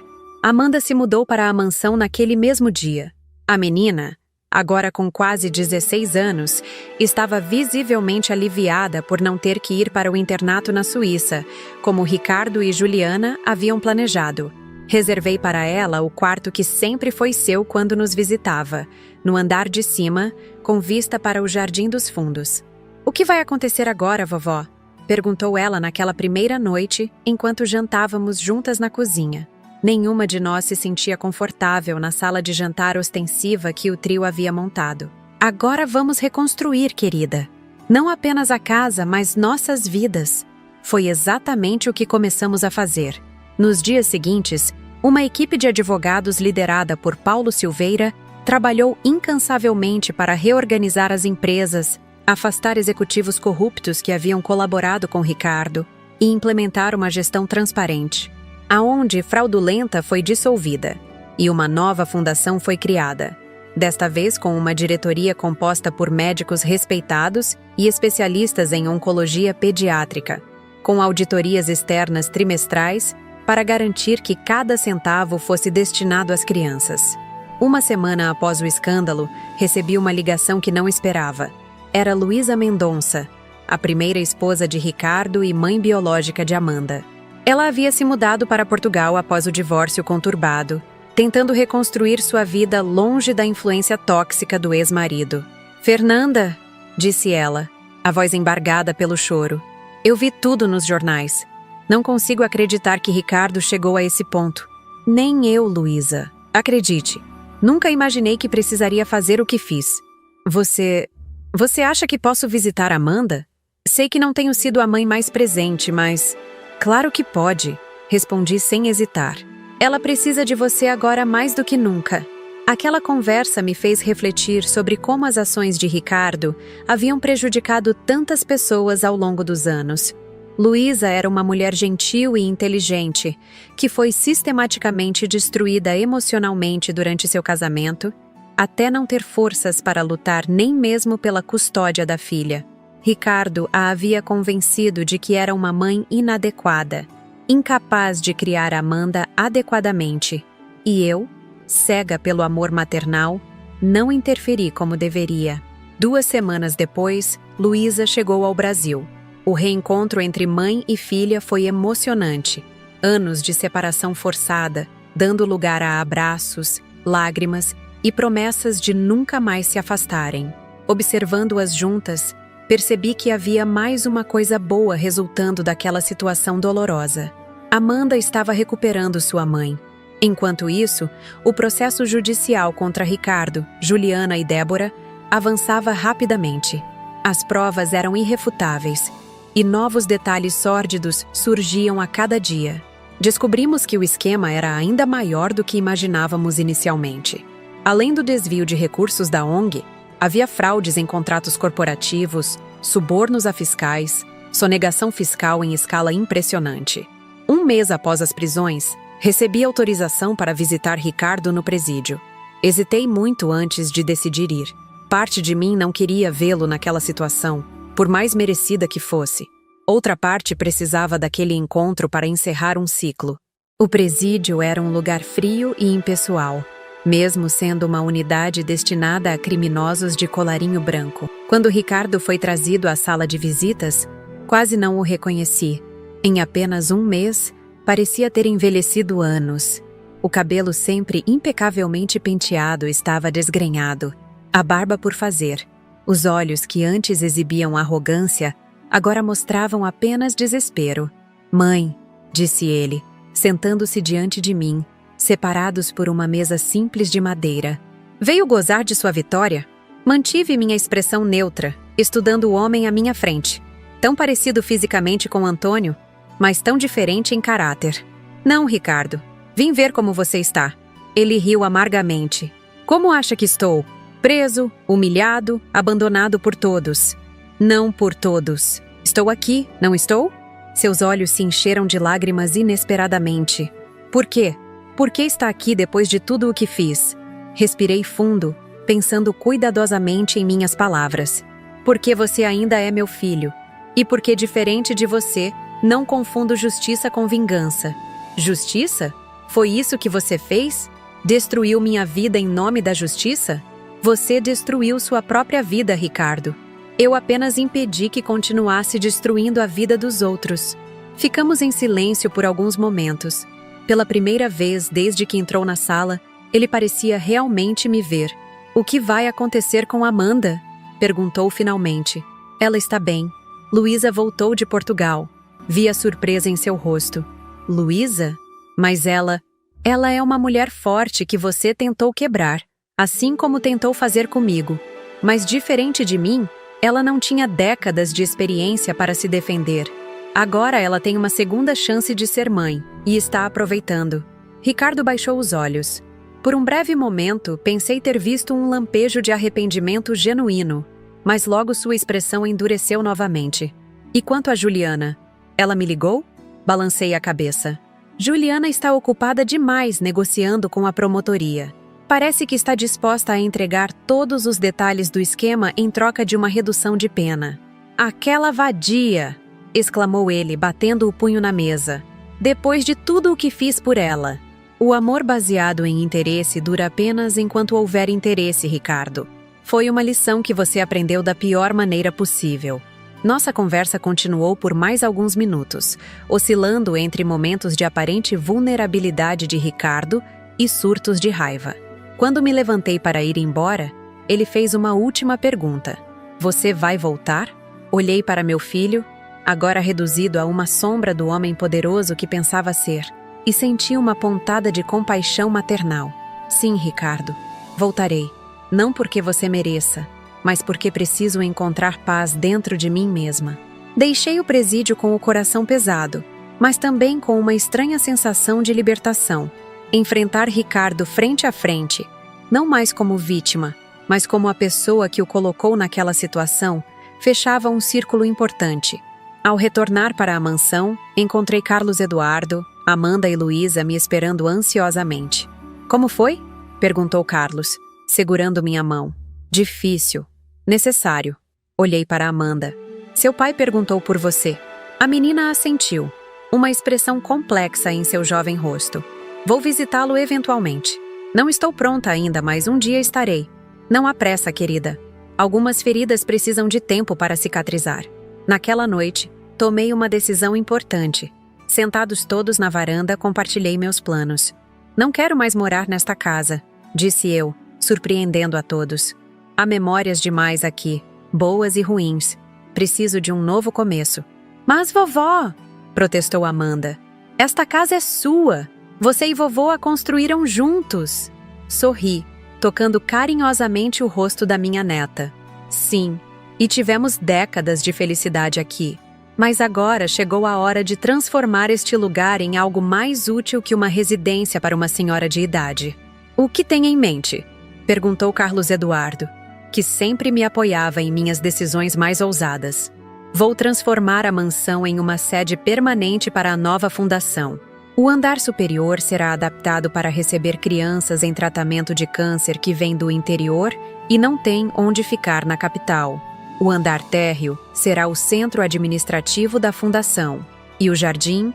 Amanda se mudou para a mansão naquele mesmo dia. A menina, agora com quase 16 anos, estava visivelmente aliviada por não ter que ir para o internato na Suíça, como Ricardo e Juliana haviam planejado. Reservei para ela o quarto que sempre foi seu quando nos visitava, no andar de cima, com vista para o Jardim dos Fundos. "O que vai acontecer agora, vovó?" perguntou ela naquela primeira noite, enquanto jantávamos juntas na cozinha. Nenhuma de nós se sentia confortável na sala de jantar ostensiva que o trio havia montado. "Agora vamos reconstruir, querida. Não apenas a casa, mas nossas vidas." Foi exatamente o que começamos a fazer. Nos dias seguintes, uma equipe de advogados liderada por Paulo Silveira trabalhou incansavelmente para reorganizar as empresas, afastar executivos corruptos que haviam colaborado com Ricardo e implementar uma gestão transparente. A ONG fraudulenta foi dissolvida e uma nova fundação foi criada, desta vez com uma diretoria composta por médicos respeitados e especialistas em oncologia pediátrica, com auditorias externas trimestrais para garantir que cada centavo fosse destinado às crianças. Uma semana após o escândalo, recebi uma ligação que não esperava. Era Luísa Mendonça, a primeira esposa de Ricardo e mãe biológica de Amanda. Ela havia se mudado para Portugal após o divórcio conturbado, tentando reconstruir sua vida longe da influência tóxica do ex-marido. "Fernanda", disse ela, a voz embargada pelo choro. "Eu vi tudo nos jornais. Não consigo acreditar que Ricardo chegou a esse ponto." "Nem eu, Luísa. Acredite. Nunca imaginei que precisaria fazer o que fiz." Você acha que posso visitar Amanda? Sei que não tenho sido a mãe mais presente, mas... "Claro que pode", respondi sem hesitar. "Ela precisa de você agora mais do que nunca." Aquela conversa me fez refletir sobre como as ações de Ricardo haviam prejudicado tantas pessoas ao longo dos anos. Luísa era uma mulher gentil e inteligente, que foi sistematicamente destruída emocionalmente durante seu casamento, até não ter forças para lutar nem mesmo pela custódia da filha. Ricardo a havia convencido de que era uma mãe inadequada, incapaz de criar Amanda adequadamente. E eu, cega pelo amor maternal, não interferi como deveria. 2 semanas depois, Luísa chegou ao Brasil. O reencontro entre mãe e filha foi emocionante. Anos de separação forçada, dando lugar a abraços, lágrimas e promessas de nunca mais se afastarem. Observando-as juntas, percebi que havia mais uma coisa boa resultando daquela situação dolorosa. Amanda estava recuperando sua mãe. Enquanto isso, o processo judicial contra Ricardo, Juliana e Débora avançava rapidamente. As provas eram irrefutáveis e novos detalhes sórdidos surgiam a cada dia. Descobrimos que o esquema era ainda maior do que imaginávamos inicialmente. Além do desvio de recursos da ONG, havia fraudes em contratos corporativos, subornos a fiscais, sonegação fiscal em escala impressionante. 1 mês após as prisões, recebi autorização para visitar Ricardo no presídio. Hesitei muito antes de decidir ir. Parte de mim não queria vê-lo naquela situação, por mais merecida que fosse. Outra parte precisava daquele encontro para encerrar um ciclo. O presídio era um lugar frio e impessoal, mesmo sendo uma unidade destinada a criminosos de colarinho branco. Quando Ricardo foi trazido à sala de visitas, quase não o reconheci. Em apenas 1 mês, parecia ter envelhecido anos. O cabelo sempre impecavelmente penteado estava desgrenhado, a barba por fazer. Os olhos que antes exibiam arrogância, agora mostravam apenas desespero. "Mãe", disse ele, sentando-se diante de mim, separados por uma mesa simples de madeira. "Veio gozar de sua vitória?" Mantive minha expressão neutra, estudando o homem à minha frente. Tão parecido fisicamente com Antônio, mas tão diferente em caráter. "Não, Ricardo. Vim ver como você está." Ele riu amargamente. "Como acha que estou? Preso, humilhado, abandonado por todos." "Não por todos. Estou aqui, não estou?" Seus olhos se encheram de lágrimas inesperadamente. "Por quê? Por que está aqui depois de tudo o que fiz?" Respirei fundo, pensando cuidadosamente em minhas palavras. "Porque você ainda é meu filho. E porque, diferente de você, não confundo justiça com vingança." "Justiça? Foi isso que você fez? Destruiu minha vida em nome da justiça?" "Você destruiu sua própria vida, Ricardo. Eu apenas impedi que continuasse destruindo a vida dos outros." Ficamos em silêncio por alguns momentos. Pela primeira vez desde que entrou na sala, ele parecia realmente me ver. "O que vai acontecer com Amanda?" perguntou finalmente. "Ela está bem. Luísa voltou de Portugal." Vi a surpresa em seu rosto. "Luísa? Mas ela é uma mulher forte que você tentou quebrar, assim como tentou fazer comigo. Mas diferente de mim, ela não tinha décadas de experiência para se defender. Agora ela tem uma segunda chance de ser mãe, e está aproveitando." Ricardo baixou os olhos. Por um breve momento, pensei ter visto um lampejo de arrependimento genuíno, mas logo sua expressão endureceu novamente. "E quanto a Juliana? Ela me ligou?" Balancei a cabeça. "Juliana está ocupada demais negociando com a promotoria. Parece que está disposta a entregar todos os detalhes do esquema em troca de uma redução de pena." "Aquela vadia!" exclamou ele, batendo o punho na mesa. "Depois de tudo o que fiz por ela." "O amor baseado em interesse dura apenas enquanto houver interesse, Ricardo. Foi uma lição que você aprendeu da pior maneira possível." Nossa conversa continuou por mais alguns minutos, oscilando entre momentos de aparente vulnerabilidade de Ricardo e surtos de raiva. Quando me levantei para ir embora, ele fez uma última pergunta. "Você vai voltar?" Olhei para meu filho, agora reduzido a uma sombra do homem poderoso que pensava ser, e senti uma pontada de compaixão maternal. "Sim, Ricardo, voltarei. Não porque você mereça, mas porque preciso encontrar paz dentro de mim mesma." Deixei o presídio com o coração pesado, mas também com uma estranha sensação de libertação. Enfrentar Ricardo frente a frente, não mais como vítima, mas como a pessoa que o colocou naquela situação, fechava um círculo importante. Ao retornar para a mansão, encontrei Carlos Eduardo, Amanda e Luísa me esperando ansiosamente. "Como foi?" perguntou Carlos, segurando minha mão. "Difícil. Necessário." Olhei para Amanda. "Seu pai perguntou por você." A menina assentiu, uma expressão complexa em seu jovem rosto. "Vou visitá-lo eventualmente. Não estou pronta ainda, mas um dia estarei." Não há pressa, querida. Algumas feridas precisam de tempo para cicatrizar. Naquela noite, tomei uma decisão importante. Sentados todos na varanda, compartilhei meus planos. Não quero mais morar nesta casa, disse eu, surpreendendo a todos. Há memórias demais aqui, boas e ruins. Preciso de um novo começo. Mas vovó, protestou Amanda, esta casa é sua. Você e vovô a construíram juntos. Sorri, tocando carinhosamente o rosto da minha neta. Sim, e tivemos décadas de felicidade aqui. Mas agora chegou a hora de transformar este lugar em algo mais útil que uma residência para uma senhora de idade. O que tem em mente? Perguntou Carlos Eduardo, que sempre me apoiava em minhas decisões mais ousadas. Vou transformar a mansão em uma sede permanente para a nova fundação. O andar superior será adaptado para receber crianças em tratamento de câncer que vêm do interior e não têm onde ficar na capital. O andar térreo será o centro administrativo da fundação. E o jardim?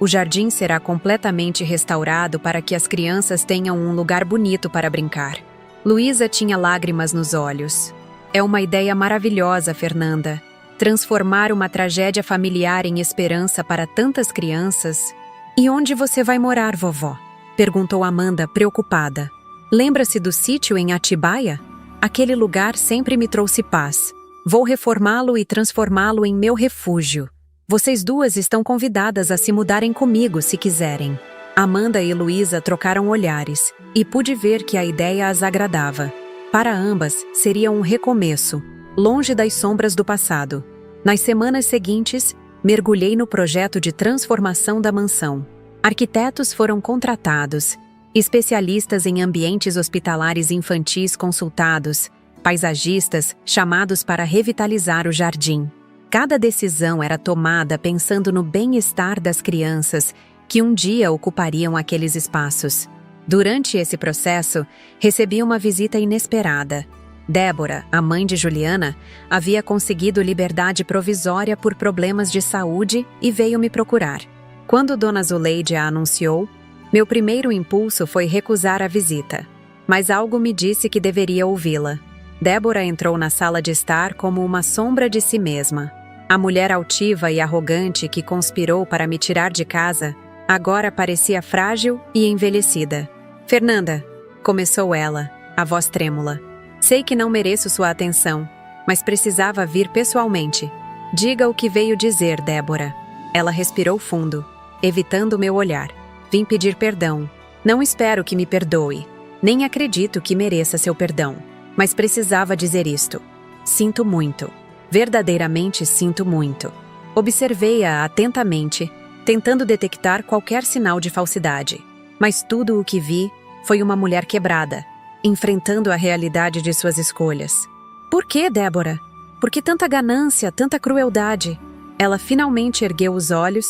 O jardim será completamente restaurado para que as crianças tenham um lugar bonito para brincar. Luísa tinha lágrimas nos olhos. É uma ideia maravilhosa, Fernanda. Transformar uma tragédia familiar em esperança para tantas crianças. E onde você vai morar, vovó? Perguntou Amanda, preocupada. Lembra-se do sítio em Atibaia? Aquele lugar sempre me trouxe paz. Vou reformá-lo e transformá-lo em meu refúgio. Vocês duas estão convidadas a se mudarem comigo se quiserem. Amanda e Luísa trocaram olhares, e pude ver que a ideia as agradava. Para ambas, seria um recomeço, longe das sombras do passado. Nas semanas seguintes, mergulhei no projeto de transformação da mansão. Arquitetos foram contratados, especialistas em ambientes hospitalares infantis consultados, paisagistas chamados para revitalizar o jardim. Cada decisão era tomada pensando no bem-estar das crianças que um dia ocupariam aqueles espaços. Durante esse processo, recebi uma visita inesperada. Débora, a mãe de Juliana, havia conseguido liberdade provisória por problemas de saúde e veio me procurar. Quando Dona Zuleide a anunciou, meu primeiro impulso foi recusar a visita, mas algo me disse que deveria ouvi-la. Débora entrou na sala de estar como uma sombra de si mesma. A mulher altiva e arrogante que conspirou para me tirar de casa, agora parecia frágil e envelhecida. Fernanda, começou ela, a voz trêmula. Sei que não mereço sua atenção, mas precisava vir pessoalmente. Diga o que veio dizer, Débora. Ela respirou fundo, evitando meu olhar. Vim pedir perdão. Não espero que me perdoe. Nem acredito que mereça seu perdão. Mas precisava dizer isto. Sinto muito. Verdadeiramente sinto muito. Observei-a atentamente, tentando detectar qualquer sinal de falsidade. Mas tudo o que vi foi uma mulher quebrada, enfrentando a realidade de suas escolhas. Por que, Débora? Por que tanta ganância, tanta crueldade? Ela finalmente ergueu os olhos,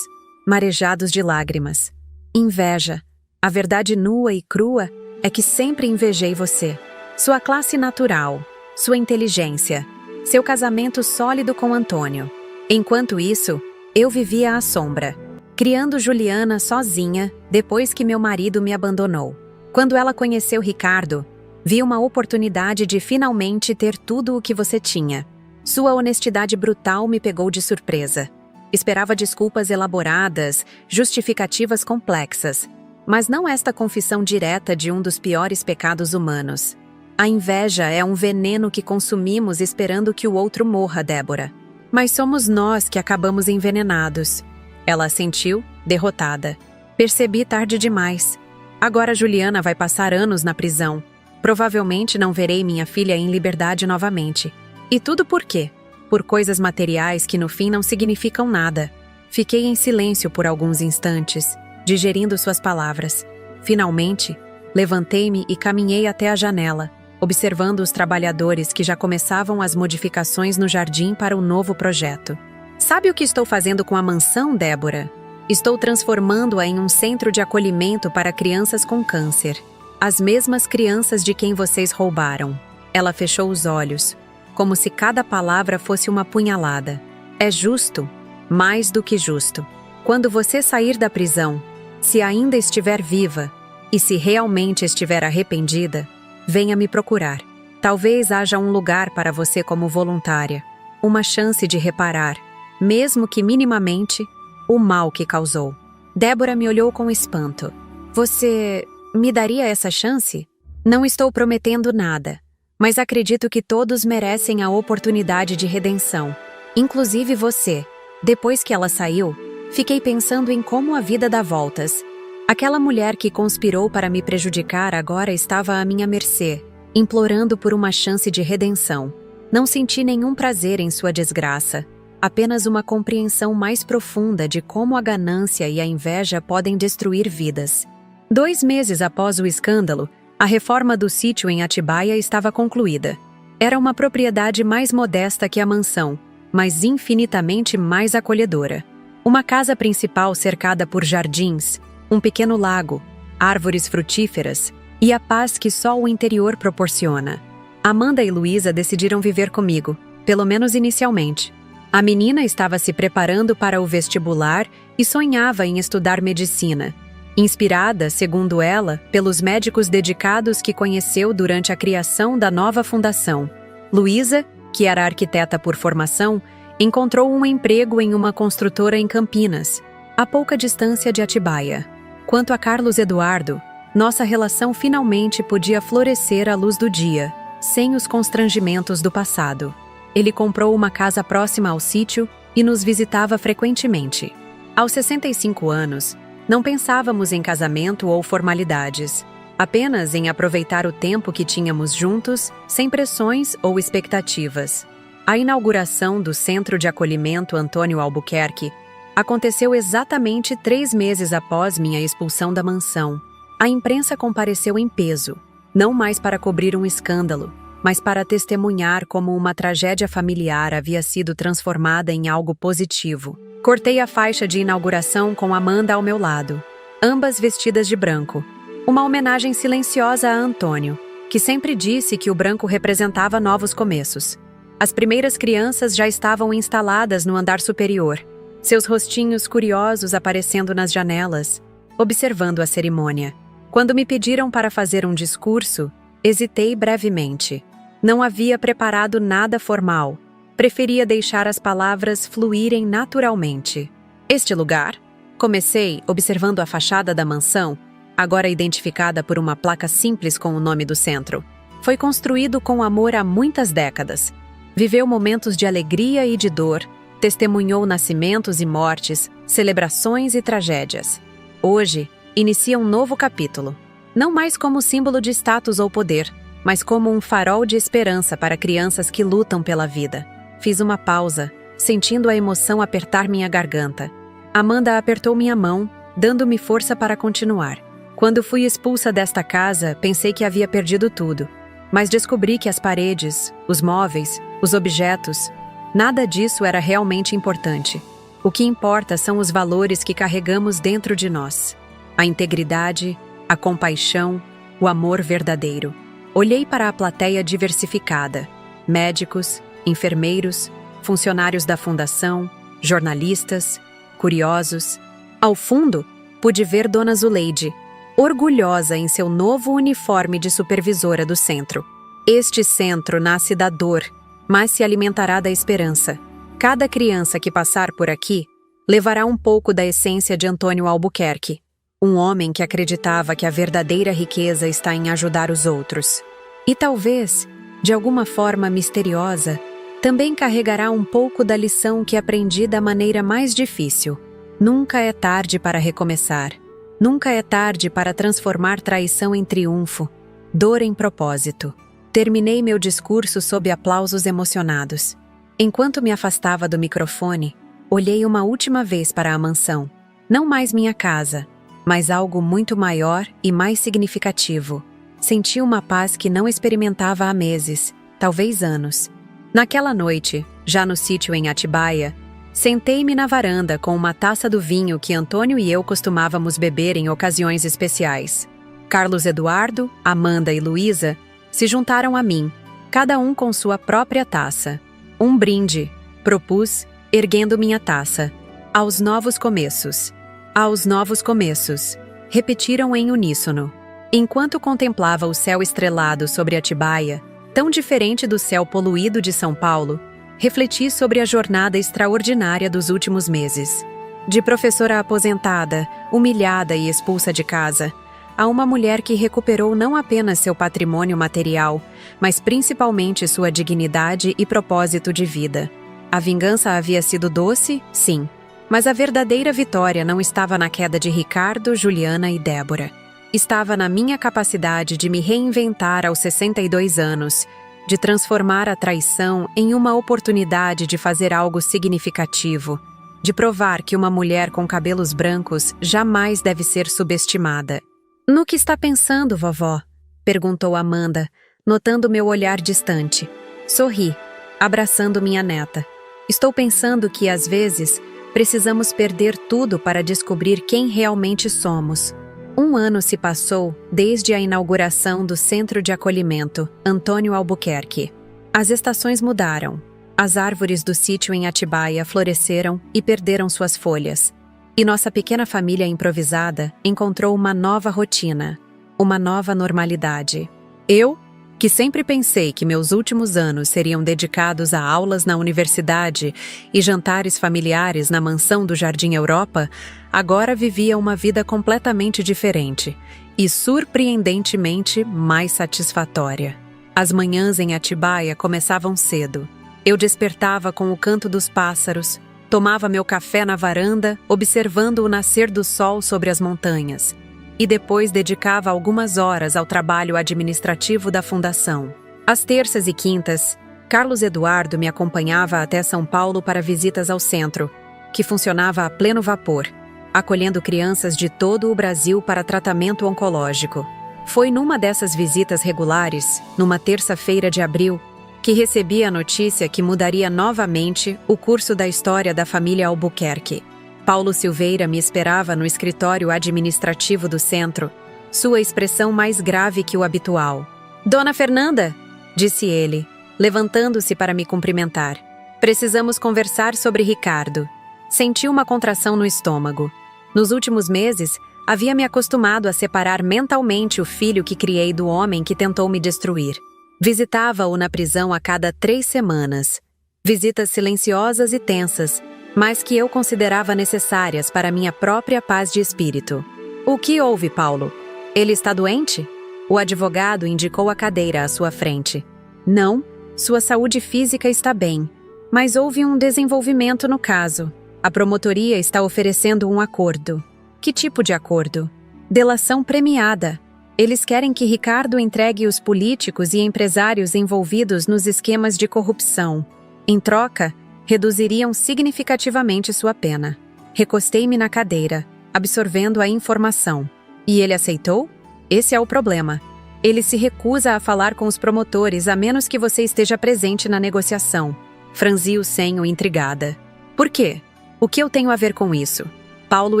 marejados de lágrimas. Inveja. A verdade nua e crua é que sempre invejei você. Sua classe natural, sua inteligência, seu casamento sólido com Antônio. Enquanto isso, eu vivia à sombra, criando Juliana sozinha depois que meu marido me abandonou. Quando ela conheceu Ricardo, vi uma oportunidade de finalmente ter tudo o que você tinha. Sua honestidade brutal me pegou de surpresa. Esperava desculpas elaboradas, justificativas complexas, mas não esta confissão direta de um dos piores pecados humanos. A inveja é um veneno que consumimos esperando que o outro morra, Débora. Mas somos nós que acabamos envenenados. Ela assentiu, derrotada. Percebi tarde demais. Agora Juliana vai passar anos na prisão. Provavelmente não verei minha filha em liberdade novamente. E tudo por quê? Por coisas materiais que no fim não significam nada. Fiquei em silêncio por alguns instantes, digerindo suas palavras. Finalmente, levantei-me e caminhei até a janela, observando os trabalhadores que já começavam as modificações no jardim para o novo projeto. Sabe o que estou fazendo com a mansão, Débora? Estou transformando-a em um centro de acolhimento para crianças com câncer. As mesmas crianças de quem vocês roubaram. Ela fechou os olhos, como se cada palavra fosse uma punhalada. É justo, mais do que justo. Quando você sair da prisão, se ainda estiver viva, e se realmente estiver arrependida, venha me procurar. Talvez haja um lugar para você como voluntária, uma chance de reparar, mesmo que minimamente, o mal que causou. Débora me olhou com espanto. Você me daria essa chance? Não estou prometendo nada, mas acredito que todos merecem a oportunidade de redenção, inclusive você. Depois que ela saiu, fiquei pensando em como a vida dá voltas. Aquela mulher que conspirou para me prejudicar agora estava à minha mercê, implorando por uma chance de redenção. Não senti nenhum prazer em sua desgraça, apenas uma compreensão mais profunda de como a ganância e a inveja podem destruir vidas. 2 meses após o escândalo, a reforma do sítio em Atibaia estava concluída. Era uma propriedade mais modesta que a mansão, mas infinitamente mais acolhedora. Uma casa principal cercada por jardins, um pequeno lago, árvores frutíferas e a paz que só o interior proporciona. Amanda e Luísa decidiram viver comigo, pelo menos inicialmente. A menina estava se preparando para o vestibular e sonhava em estudar medicina, inspirada, segundo ela, pelos médicos dedicados que conheceu durante a criação da nova fundação. Luísa, que era arquiteta por formação, encontrou um emprego em uma construtora em Campinas, a pouca distância de Atibaia. Quanto a Carlos Eduardo, nossa relação finalmente podia florescer à luz do dia, sem os constrangimentos do passado. Ele comprou uma casa próxima ao sítio e nos visitava frequentemente. Aos 65 anos, não pensávamos em casamento ou formalidades, apenas em aproveitar o tempo que tínhamos juntos, sem pressões ou expectativas. A inauguração do Centro de Acolhimento Antônio Albuquerque aconteceu exatamente 3 meses após minha expulsão da mansão. A imprensa compareceu em peso, não mais para cobrir um escândalo, mas para testemunhar como uma tragédia familiar havia sido transformada em algo positivo. Cortei a faixa de inauguração com Amanda ao meu lado, ambas vestidas de branco. Uma homenagem silenciosa a Antônio, que sempre disse que o branco representava novos começos. As primeiras crianças já estavam instaladas no andar superior, seus rostinhos curiosos aparecendo nas janelas, observando a cerimônia. Quando me pediram para fazer um discurso, hesitei brevemente. Não havia preparado nada formal. Preferia deixar as palavras fluírem naturalmente. Este lugar? Comecei observando a fachada da mansão, agora identificada por uma placa simples com o nome do centro. Foi construído com amor há muitas décadas. Viveu momentos de alegria e de dor, testemunhou nascimentos e mortes, celebrações e tragédias. Hoje, inicia um novo capítulo. Não mais como símbolo de status ou poder, mas como um farol de esperança para crianças que lutam pela vida. Fiz uma pausa, sentindo a emoção apertar minha garganta. Amanda apertou minha mão, dando-me força para continuar. Quando fui expulsa desta casa, pensei que havia perdido tudo. Mas descobri que as paredes, os móveis, os objetos, nada disso era realmente importante. O que importa são os valores que carregamos dentro de nós. A integridade, a compaixão, o amor verdadeiro. Olhei para a plateia diversificada. Médicos, enfermeiros, funcionários da fundação, jornalistas, curiosos. Ao fundo, pude ver Dona Zuleide, orgulhosa em seu novo uniforme de supervisora do centro. Este centro nasce da dor, mas se alimentará da esperança. Cada criança que passar por aqui levará um pouco da essência de Antônio Albuquerque, um homem que acreditava que a verdadeira riqueza está em ajudar os outros. E talvez, de alguma forma misteriosa, também carregará um pouco da lição que aprendi da maneira mais difícil. Nunca é tarde para recomeçar. Nunca é tarde para transformar traição em triunfo, dor em propósito. Terminei meu discurso sob aplausos emocionados. Enquanto me afastava do microfone, olhei uma última vez para a mansão. Não mais minha casa, mas algo muito maior e mais significativo. Senti uma paz que não experimentava há meses, talvez anos. Naquela noite, já no sítio em Atibaia, sentei-me na varanda com uma taça do vinho que Antônio e eu costumávamos beber em ocasiões especiais. Carlos Eduardo, Amanda e Luísa se juntaram a mim, cada um com sua própria taça. Um brinde, propus, erguendo minha taça. Aos novos começos. Aos novos começos. Repetiram em uníssono. Enquanto contemplava o céu estrelado sobre Atibaia, Tão diferente do céu poluído de São Paulo, refleti sobre a jornada extraordinária dos últimos meses. De professora aposentada, humilhada e expulsa de casa, a uma mulher que recuperou não apenas seu patrimônio material, mas principalmente sua dignidade e propósito de vida. A vingança havia sido doce, sim, mas a verdadeira vitória não estava na queda de Ricardo, Juliana e Débora. Estava na minha capacidade de me reinventar aos 62 anos, de transformar a traição em uma oportunidade de fazer algo significativo, de provar que uma mulher com cabelos brancos jamais deve ser subestimada. "No que está pensando, vovó?" perguntou Amanda, notando meu olhar distante. Sorri, abraçando minha neta. "Estou pensando que, às vezes, precisamos perder tudo para descobrir quem realmente somos." 1 ano se passou desde a inauguração do Centro de Acolhimento Antônio Albuquerque. As estações mudaram. As árvores do sítio em Atibaia floresceram e perderam suas folhas. E nossa pequena família improvisada encontrou uma nova rotina, uma nova normalidade. Eu, que sempre pensei que meus últimos anos seriam dedicados a aulas na universidade e jantares familiares na mansão do Jardim Europa, agora vivia uma vida completamente diferente e surpreendentemente mais satisfatória. As manhãs em Atibaia começavam cedo. Eu despertava com o canto dos pássaros, tomava meu café na varanda, observando o nascer do sol sobre as montanhas, e depois dedicava algumas horas ao trabalho administrativo da fundação. Às terças e quintas, Carlos Eduardo me acompanhava até São Paulo para visitas ao centro, que funcionava a pleno vapor, acolhendo crianças de todo o Brasil para tratamento oncológico. Foi numa dessas visitas regulares, numa terça-feira de abril, que recebi a notícia que mudaria novamente o curso da história da família Albuquerque. Paulo Silveira me esperava no escritório administrativo do centro, sua expressão mais grave que o habitual. "Dona Fernanda", disse ele, levantando-se para me cumprimentar. "Precisamos conversar sobre Ricardo." Senti uma contração no estômago. Nos últimos meses, havia me acostumado a separar mentalmente o filho que criei do homem que tentou me destruir. Visitava-o na prisão a cada 3 semanas. Visitas silenciosas e tensas, mas que eu considerava necessárias para minha própria paz de espírito. "O que houve, Paulo? Ele está doente?" O advogado indicou a cadeira à sua frente. "Não, sua saúde física está bem, mas houve um desenvolvimento no caso. A promotoria está oferecendo um acordo." "Que tipo de acordo?" "Delação premiada. Eles querem que Ricardo entregue os políticos e empresários envolvidos nos esquemas de corrupção. Em troca, reduziriam significativamente sua pena." Recostei-me na cadeira, absorvendo a informação. "E ele aceitou? Esse é o problema. Ele se recusa a falar com os promotores a menos que você esteja presente na negociação." Franzi o senho intrigada. "Por quê? O que eu tenho a ver com isso?" Paulo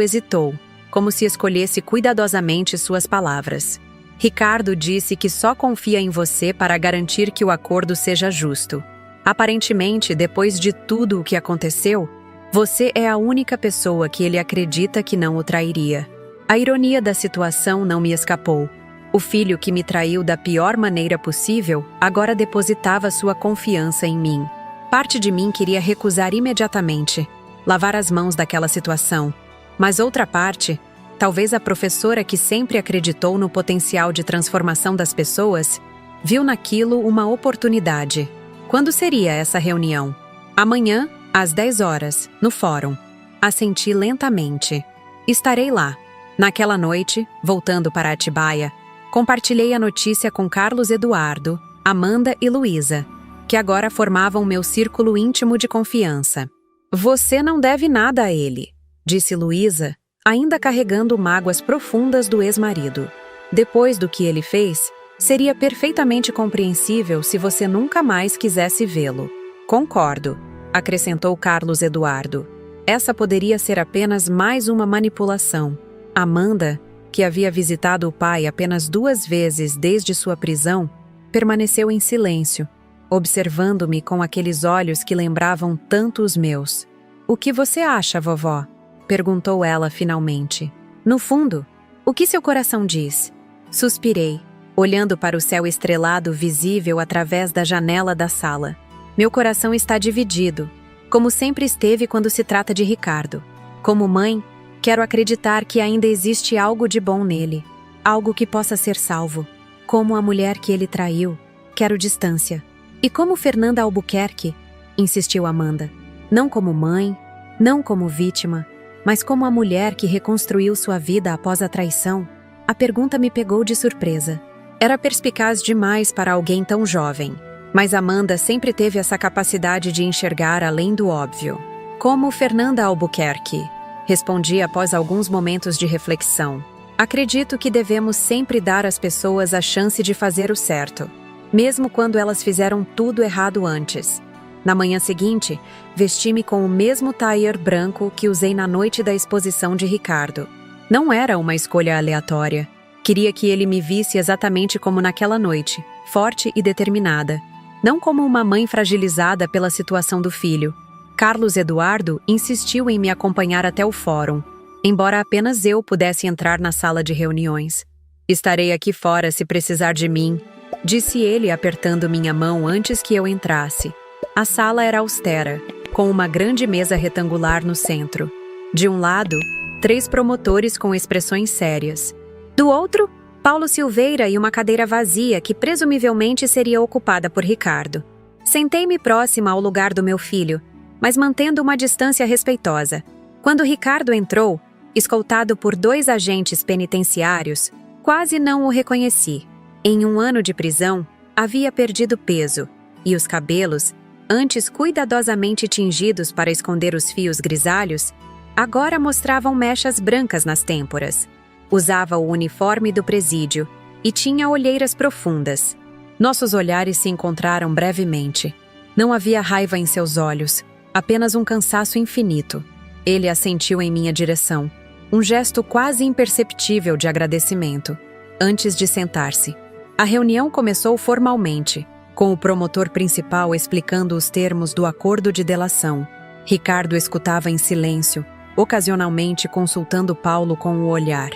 hesitou, como se escolhesse cuidadosamente suas palavras. "Ricardo disse que só confia em você para garantir que o acordo seja justo. Aparentemente, depois de tudo o que aconteceu, você é a única pessoa que ele acredita que não o trairia." A ironia da situação não me escapou. O filho que me traiu da pior maneira possível agora depositava sua confiança em mim. Parte de mim queria recusar imediatamente, lavar as mãos daquela situação, mas outra parte, talvez a professora que sempre acreditou no potencial de transformação das pessoas, viu naquilo uma oportunidade. "Quando seria essa reunião?" "Amanhã, às 10 horas, no fórum." Assenti lentamente. "Estarei lá." Naquela noite, voltando para Atibaia, compartilhei a notícia com Carlos Eduardo, Amanda e Luísa, que agora formavam meu círculo íntimo de confiança. "Você não deve nada a ele", disse Luísa, ainda carregando mágoas profundas do ex-marido. "Depois do que ele fez, seria perfeitamente compreensível se você nunca mais quisesse vê-lo." "Concordo", acrescentou Carlos Eduardo. Essa poderia ser apenas mais uma manipulação. Amanda, que havia visitado o pai apenas 2 vezes desde sua prisão, permaneceu em silêncio, observando-me com aqueles olhos que lembravam tanto os meus. "O que você acha, vovó?" perguntou ela finalmente. "No fundo, o que seu coração diz?" Suspirei. olhando para o céu estrelado visível através da janela da sala. Meu coração está dividido, como sempre esteve quando se trata de Ricardo. Como mãe, quero acreditar que ainda existe algo de bom nele, algo que possa ser salvo. Como a mulher que ele traiu, quero distância. E como Fernanda Albuquerque, insistiu Amanda. Não como mãe, não como vítima, mas como a mulher que reconstruiu sua vida após a traição. A pergunta me pegou de surpresa. Era perspicaz demais para alguém tão jovem, mas Amanda sempre teve essa capacidade de enxergar além do óbvio. Como Fernanda Albuquerque, respondi após alguns momentos de reflexão. Acredito que devemos sempre dar às pessoas a chance de fazer o certo, mesmo quando elas fizeram tudo errado antes. Na manhã seguinte, vesti-me com o mesmo tailleur branco que usei na noite da exposição de Ricardo. Não era uma escolha aleatória. Queria que ele me visse exatamente como naquela noite, forte e determinada. Não como uma mãe fragilizada pela situação do filho. Carlos Eduardo insistiu em me acompanhar até o fórum, embora apenas eu pudesse entrar na sala de reuniões. Estarei aqui fora se precisar de mim, disse ele apertando minha mão antes que eu entrasse. A sala era austera, com uma grande mesa retangular no centro. De um lado, 3 promotores com expressões sérias. Do outro, Paulo Silveira e uma cadeira vazia que presumivelmente seria ocupada por Ricardo. Sentei-me próxima ao lugar do meu filho, mas mantendo uma distância respeitosa. Quando Ricardo entrou, escoltado por 2 agentes penitenciários, quase não o reconheci. Em 1 ano de prisão, havia perdido peso, e os cabelos, antes cuidadosamente tingidos para esconder os fios grisalhos, agora mostravam mechas brancas nas têmporas. Usava o uniforme do presídio e tinha olheiras profundas. Nossos olhares se encontraram brevemente. Não havia raiva em seus olhos, apenas um cansaço infinito. Ele assentiu em minha direção, um gesto quase imperceptível de agradecimento, antes de sentar-se. A reunião começou formalmente, com o promotor principal explicando os termos do acordo de delação. Ricardo escutava em silêncio, ocasionalmente consultando Paulo com o olhar.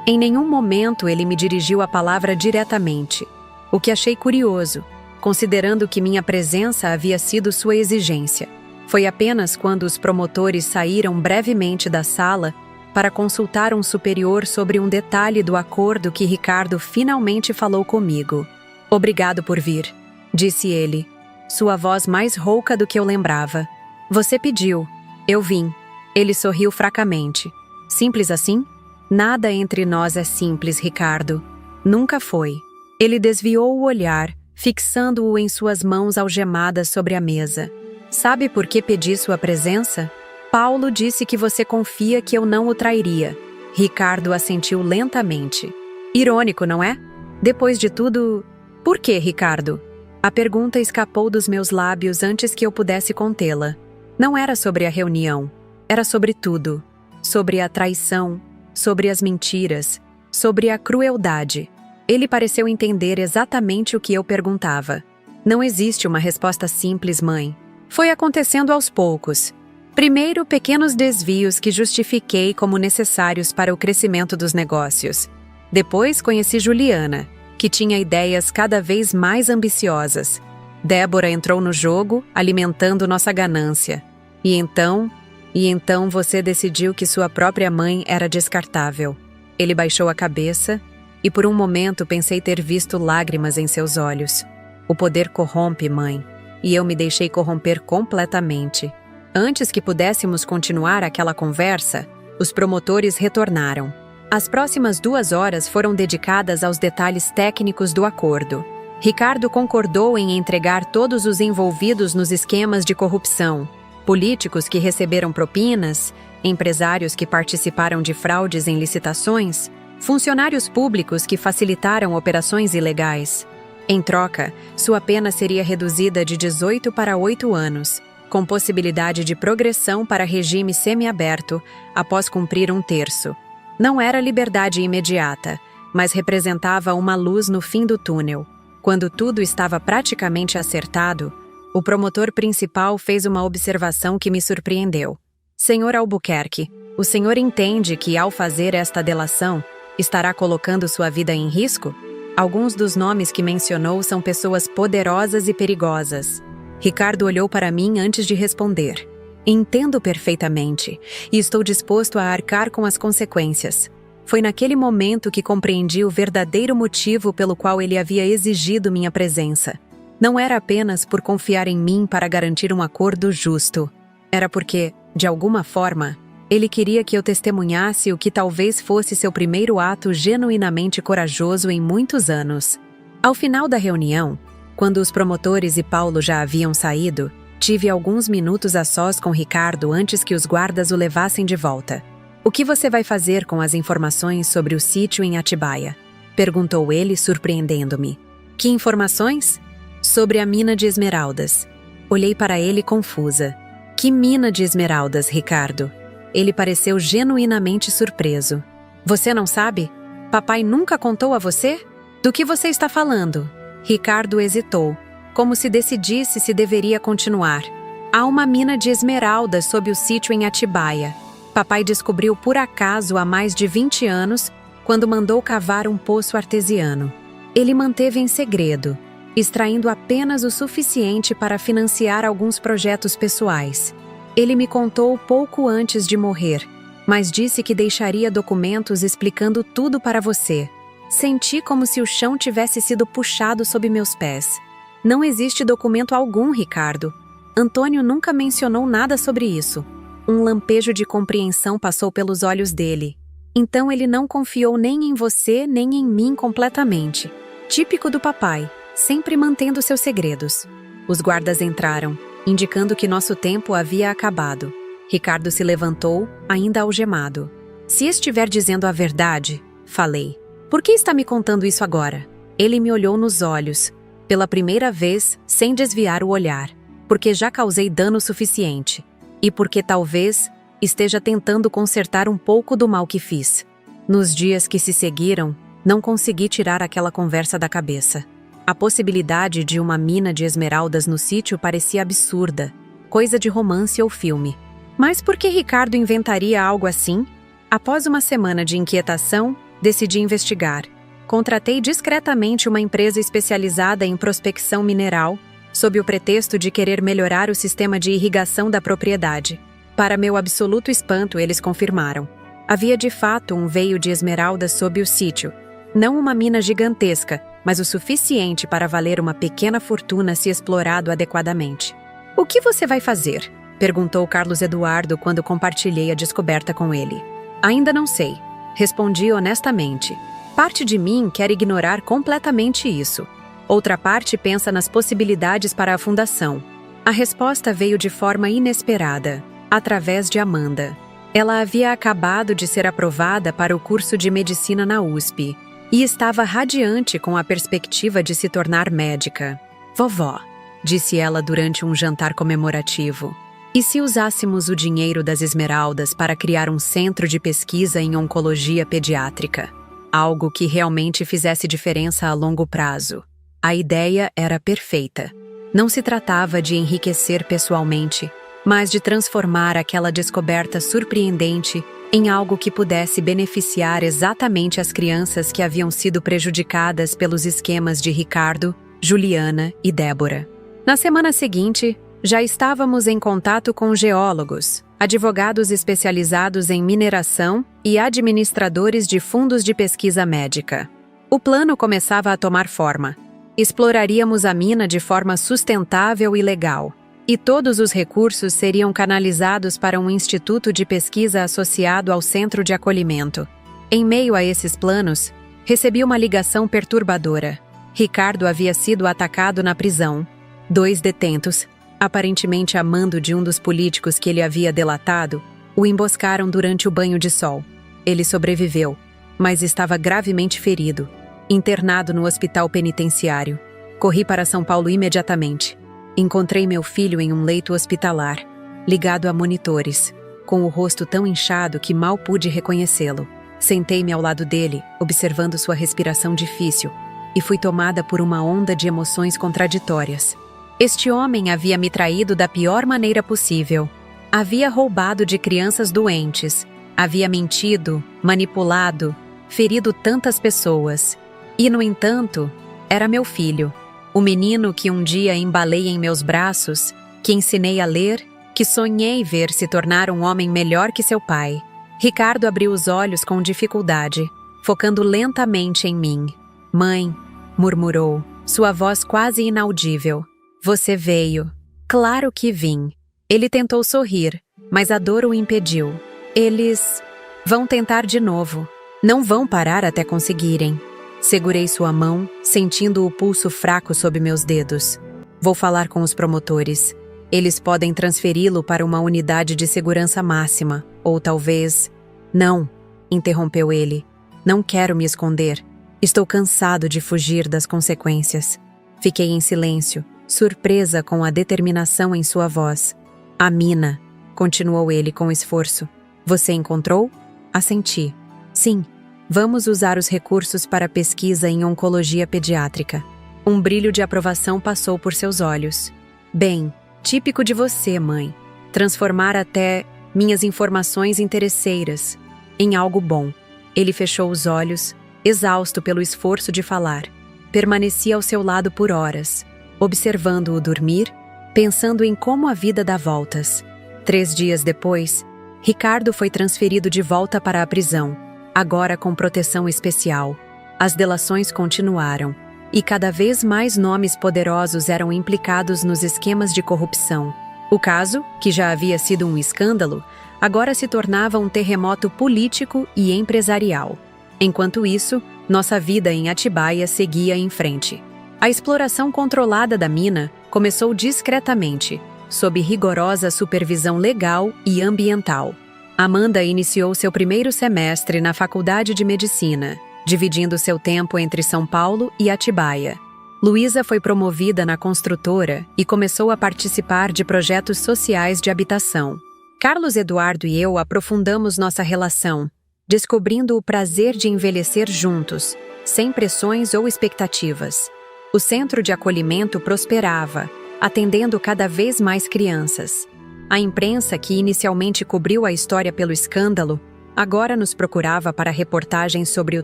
Em nenhum momento ele me dirigiu a palavra diretamente, o que achei curioso, considerando que minha presença havia sido sua exigência. Foi apenas quando os promotores saíram brevemente da sala para consultar um superior sobre um detalhe do acordo que Ricardo finalmente falou comigo. "Obrigado por vir", disse ele, sua voz mais rouca do que eu lembrava. "Você pediu. Eu vim." Ele sorriu fracamente. "Simples assim?" "Nada entre nós é simples, Ricardo. Nunca foi." Ele desviou o olhar, fixando-o em suas mãos algemadas sobre a mesa. "Sabe por que pedi sua presença? Paulo disse que você confia que eu não o trairia." Ricardo assentiu lentamente. "Irônico, não é? Depois de tudo... Por que, Ricardo?" A pergunta escapou dos meus lábios antes que eu pudesse contê-la. Não era sobre a reunião. Era sobre tudo. Sobre a traição, sobre as mentiras, sobre a crueldade. Ele pareceu entender exatamente o que eu perguntava. "Não existe uma resposta simples, mãe. Foi acontecendo aos poucos. Primeiro, pequenos desvios que justifiquei como necessários para o crescimento dos negócios. Depois, conheci Juliana, que tinha ideias cada vez mais ambiciosas. Débora entrou no jogo, alimentando nossa ganância. E então você decidiu que sua própria mãe era descartável." Ele baixou a cabeça e por um momento pensei ter visto lágrimas em seus olhos. "O poder corrompe, mãe." E eu me deixei corromper completamente. Antes que pudéssemos continuar aquela conversa, os promotores retornaram. As próximas 2 horas foram dedicadas aos detalhes técnicos do acordo. Ricardo concordou em entregar todos os envolvidos nos esquemas de corrupção, políticos que receberam propinas, empresários que participaram de fraudes em licitações, funcionários públicos que facilitaram operações ilegais. Em troca, sua pena seria reduzida de 18 para 8 anos, com possibilidade de progressão para regime semiaberto após cumprir 1/3. Não era liberdade imediata, mas representava uma luz no fim do túnel. Quando tudo estava praticamente acertado, o promotor principal fez uma observação que me surpreendeu. "Senhor Albuquerque, o senhor entende que, ao fazer esta delação, estará colocando sua vida em risco?" Alguns dos nomes que mencionou são pessoas poderosas e perigosas. Ricardo olhou para mim antes de responder. Entendo perfeitamente, e estou disposto a arcar com as consequências. Foi naquele momento que compreendi o verdadeiro motivo pelo qual ele havia exigido minha presença. Não era apenas por confiar em mim para garantir um acordo justo. Era porque, de alguma forma, ele queria que eu testemunhasse o que talvez fosse seu primeiro ato genuinamente corajoso em muitos anos. Ao final da reunião, quando os promotores e Paulo já haviam saído, tive alguns minutos a sós com Ricardo antes que os guardas o levassem de volta. "O que você vai fazer com as informações sobre o sítio em Atibaia?" perguntou ele, surpreendendo-me. "Que informações?" "Sobre a mina de esmeraldas." Olhei para ele confusa. "Que mina de esmeraldas, Ricardo?" Ele pareceu genuinamente surpreso. "Você não sabe? Papai nunca contou a você? Do que você está falando?" Ricardo hesitou, como se decidisse se deveria continuar. "Há uma mina de esmeraldas sob o sítio em Atibaia. Papai descobriu por acaso há mais de 20 anos, quando mandou cavar um poço artesiano. Ele manteve em segredo, extraindo apenas o suficiente para financiar alguns projetos pessoais. Ele me contou pouco antes de morrer, mas disse que deixaria documentos explicando tudo para você. Senti como se o chão tivesse sido puxado sob meus pés. Não existe documento algum, Ricardo. Antônio nunca mencionou nada sobre isso." Um lampejo de compreensão passou pelos olhos dele. Então ele não confiou nem em você, nem em mim completamente. Típico do papai, sempre mantendo seus segredos. Os guardas entraram, indicando que nosso tempo havia acabado. Ricardo se levantou, ainda algemado. "Se estiver dizendo a verdade", falei, "por que está me contando isso agora?" Ele me olhou nos olhos, pela primeira vez, sem desviar o olhar, "porque já causei dano suficiente. E porque talvez esteja tentando consertar um pouco do mal que fiz." Nos dias que se seguiram, não consegui tirar aquela conversa da cabeça. A possibilidade de uma mina de esmeraldas no sítio parecia absurda, coisa de romance ou filme. Mas por que Ricardo inventaria algo assim? Após uma semana de inquietação, decidi investigar. Contratei discretamente uma empresa especializada em prospecção mineral, sob o pretexto de querer melhorar o sistema de irrigação da propriedade. Para meu absoluto espanto, eles confirmaram. Havia de fato um veio de esmeraldas sob o sítio. Não uma mina gigantesca, mas o suficiente para valer uma pequena fortuna se explorado adequadamente. "O que você vai fazer?" perguntou Carlos Eduardo quando compartilhei a descoberta com ele. "Ainda não sei", respondi honestamente. Parte de mim quer ignorar completamente isso. Outra parte pensa nas possibilidades para a fundação. A resposta veio de forma inesperada, através de Amanda. Ela havia acabado de ser aprovada para o curso de medicina na USP e estava radiante com a perspectiva de se tornar médica. "Vovó", disse ela durante um jantar comemorativo, "e se usássemos o dinheiro das esmeraldas para criar um centro de pesquisa em oncologia pediátrica? Algo que realmente fizesse diferença a longo prazo." A ideia era perfeita. Não se tratava de enriquecer pessoalmente, mas de transformar aquela descoberta surpreendente em algo que pudesse beneficiar exatamente as crianças que haviam sido prejudicadas pelos esquemas de Ricardo, Juliana e Débora. Na semana seguinte, já estávamos em contato com geólogos, advogados especializados em mineração e administradores de fundos de pesquisa médica. O plano começava a tomar forma. Exploraríamos a mina de forma sustentável e legal, e todos os recursos seriam canalizados para um instituto de pesquisa associado ao centro de acolhimento. Em meio a esses planos, recebi uma ligação perturbadora. Ricardo havia sido atacado na prisão. 2 detentos, aparentemente a mando de um dos políticos que ele havia delatado, o emboscaram durante o banho de sol. Ele sobreviveu, mas estava gravemente ferido, internado no hospital penitenciário. Corri para São Paulo imediatamente. Encontrei meu filho em um leito hospitalar, ligado a monitores, com o rosto tão inchado que mal pude reconhecê-lo. Sentei-me ao lado dele, observando sua respiração difícil, e fui tomada por uma onda de emoções contraditórias. Este homem havia me traído da pior maneira possível. Havia roubado de crianças doentes, havia mentido, manipulado, ferido tantas pessoas. E, no entanto, era meu filho, o menino que um dia embalei em meus braços, que ensinei a ler, que sonhei ver se tornar um homem melhor que seu pai. Ricardo abriu os olhos com dificuldade, focando lentamente em mim. Mãe, murmurou, sua voz quase inaudível. Você veio. Claro que vim. Ele tentou sorrir, mas a dor o impediu. Eles vão tentar de novo. Não vão parar até conseguirem. Segurei sua mão, sentindo o pulso fraco sob meus dedos. Vou falar com os promotores. Eles podem transferi-lo para uma unidade de segurança máxima, ou talvez... Não, interrompeu ele. Não quero me esconder. Estou cansado de fugir das consequências. Fiquei em silêncio, surpresa com a determinação em sua voz. A mina, continuou ele com esforço. Você encontrou? Assenti. Sim, vamos usar os recursos para pesquisa em oncologia pediátrica. Um brilho de aprovação passou por seus olhos. Bem, típico de você, mãe. Transformar até minhas informações interesseiras em algo bom. Ele fechou os olhos, exausto pelo esforço de falar. Permaneci ao seu lado por horas, observando-o dormir, pensando em como a vida dá voltas. 3 dias depois, Ricardo foi transferido de volta para a prisão, agora com proteção especial. As delações continuaram, e cada vez mais nomes poderosos eram implicados nos esquemas de corrupção. O caso, que já havia sido um escândalo, agora se tornava um terremoto político e empresarial. Enquanto isso, nossa vida em Atibaia seguia em frente. A exploração controlada da mina começou discretamente, sob rigorosa supervisão legal e ambiental. Amanda iniciou seu primeiro semestre na Faculdade de Medicina, dividindo seu tempo entre São Paulo e Atibaia. Luísa foi promovida na construtora e começou a participar de projetos sociais de habitação. Carlos Eduardo e eu aprofundamos nossa relação, descobrindo o prazer de envelhecer juntos, sem pressões ou expectativas. O centro de acolhimento prosperava, atendendo cada vez mais crianças. A imprensa, que inicialmente cobriu a história pelo escândalo, agora nos procurava para reportagens sobre o